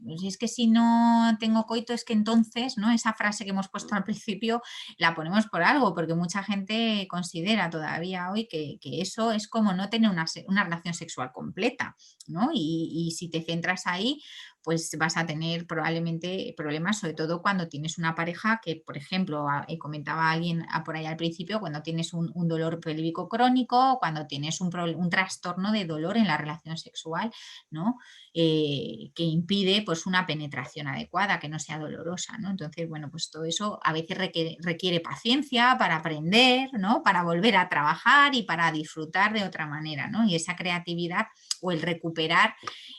Pues es que si no tengo coito es que entonces, ¿no? Esa frase que hemos puesto al principio la ponemos por algo, porque mucha gente considera todavía hoy que eso es como no tener una relación sexual completa, ¿no? Y si te centras ahí, pues vas a tener probablemente problemas, sobre todo cuando tienes una pareja que, por ejemplo, comentaba alguien por ahí al principio, cuando tienes un dolor pélvico crónico, cuando tienes un trastorno de dolor en la relación sexual, ¿no? Que impide pues una penetración adecuada, que no sea dolorosa, ¿no? Entonces, bueno, pues todo eso a veces requiere paciencia para aprender, ¿no? Para volver a trabajar y para disfrutar de otra manera, ¿no? Y esa creatividad o el recuperar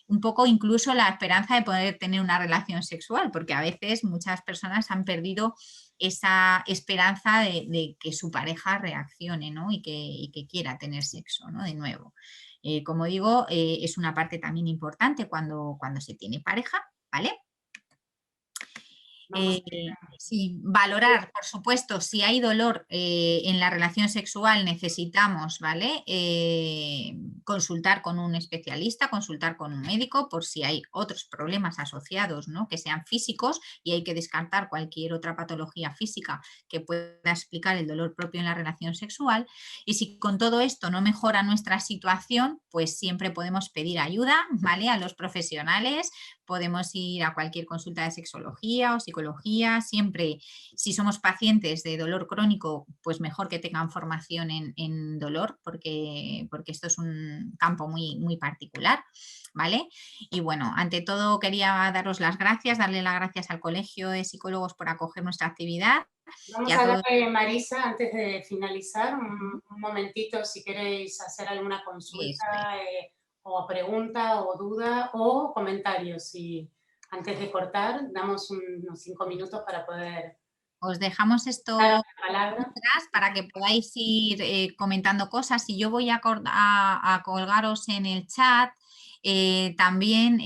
un poco incluso la esperanza de poder tener una relación sexual, porque a veces muchas personas han perdido esa esperanza de que su pareja reaccione, ¿no? Y que quiera tener sexo, ¿no? De nuevo. Como digo, es una parte también importante cuando se tiene pareja, ¿vale? Vamos a Sí, valorar, por supuesto, si hay dolor en la relación sexual, necesitamos, ¿vale? Consultar con un especialista, consultar con un médico por si hay otros problemas asociados, ¿no? Que sean físicos y hay que descartar cualquier otra patología física que pueda explicar el dolor propio en la relación sexual. Y si con todo esto no mejora nuestra situación, pues siempre podemos pedir ayuda, ¿vale? A los profesionales, podemos ir a cualquier consulta de sexología o psicología. Siempre, si somos pacientes de dolor crónico, pues mejor que tengan formación en dolor, porque esto es un campo muy, muy particular, ¿vale? Y bueno, ante todo quería daros las gracias, darle las gracias al Colegio de Psicólogos por acoger nuestra actividad y Vamos a a todos. darle, Marisa, antes de finalizar, un momentito si queréis hacer alguna Eso es. consulta o pregunta o duda o comentario. Si antes de cortar damos unos 5 minutos para poder Os dejamos dar esto la palabra. para que podáis ir comentando cosas y yo voy a colgaros en el chat también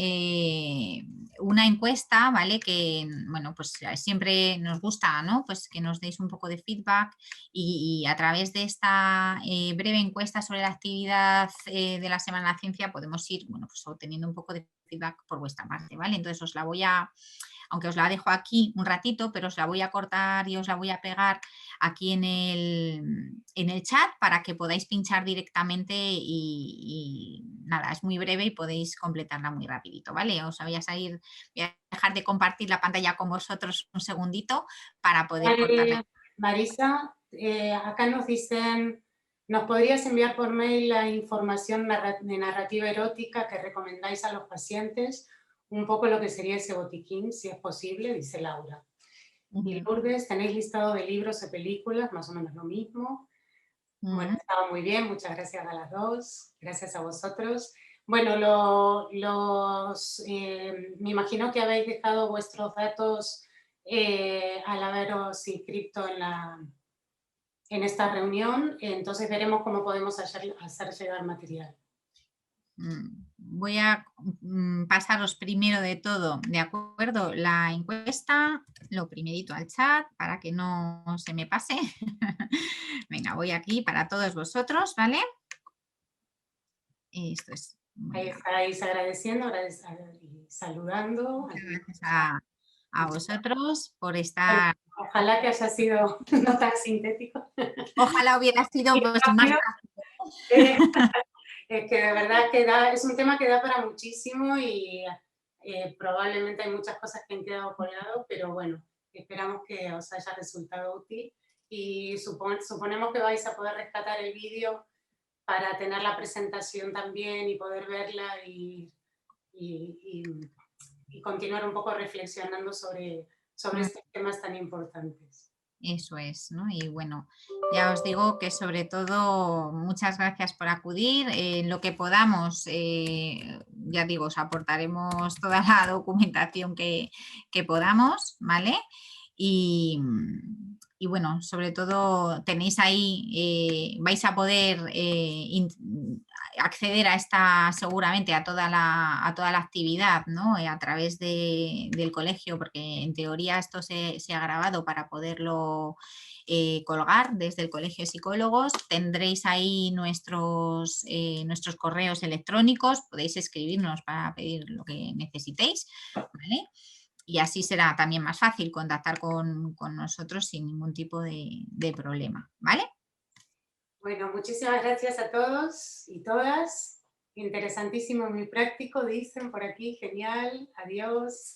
una encuesta, ¿vale? Que, bueno, pues siempre nos gusta, ¿no? Pues que nos deis un poco de feedback y a través de esta breve encuesta sobre la actividad de la Semana de la Ciencia podemos ir, bueno, pues obteniendo un poco de feedback por vuestra parte, ¿vale? Entonces os la voy a, aunque os la dejo aquí un ratito, pero os la voy a cortar y os la voy a pegar aquí en el chat para que podáis pinchar directamente y nada, es muy breve y podéis completarla muy rapidito, ¿vale? Voy a dejar de compartir la pantalla con vosotros un segundito para poder cortarla. Marisa, acá nos dicen, ¿nos podrías enviar por mail la información de narrativa erótica que recomendáis a los pacientes? Un poco lo que sería ese botiquín, si es posible, dice Laura. Y Ujú, Lourdes, ¿tenéis listado de libros o películas? Más o menos lo mismo. Bueno, ujú. estaba muy bien, muchas gracias a las dos, gracias a vosotros. Bueno, me imagino que habéis dejado vuestros datos al haberos inscrito en esta reunión, entonces veremos cómo podemos hacer llegar material. voy a pasaros primero de todo, ¿de acuerdo? La encuesta, lo primerito al chat para que no se me pase. Venga, voy aquí para todos vosotros, ¿vale? Esto es... Ahí Venga, estáis agradeciendo y saludando. muchas gracias a vosotros por Bueno, estar... ojalá que haya sido no tan sintético. Ojalá hubiera sido Y pues, más rápido. fácil. Es que de verdad que es un tema que da para muchísimo y probablemente hay muchas cosas que han quedado colgadas, pero bueno, esperamos que os haya resultado útil y suponemos que vais a poder rescatar el vídeo para tener la presentación también y poder verla y, y continuar un poco reflexionando sobre Mm, estos temas tan importantes. Eso es, ¿no? Y bueno, ya os digo que sobre todo muchas gracias por acudir. En lo que podamos, ya digo, os aportaremos toda la documentación que podamos, ¿vale? Y bueno, sobre todo tenéis ahí, vais a poder acceder a esta, seguramente a toda la actividad, ¿no? A través del colegio, porque en teoría esto se ha grabado para poderlo colgar desde el Colegio de Psicólogos. Tendréis ahí nuestros correos electrónicos, podéis escribirnos para pedir lo que necesitéis, ¿vale? Y así será también más fácil contactar con nosotros sin ningún tipo de problema, ¿vale? Bueno, muchísimas gracias a todos y todas. Interesantísimo, muy práctico, dicen por aquí. Genial. Adiós.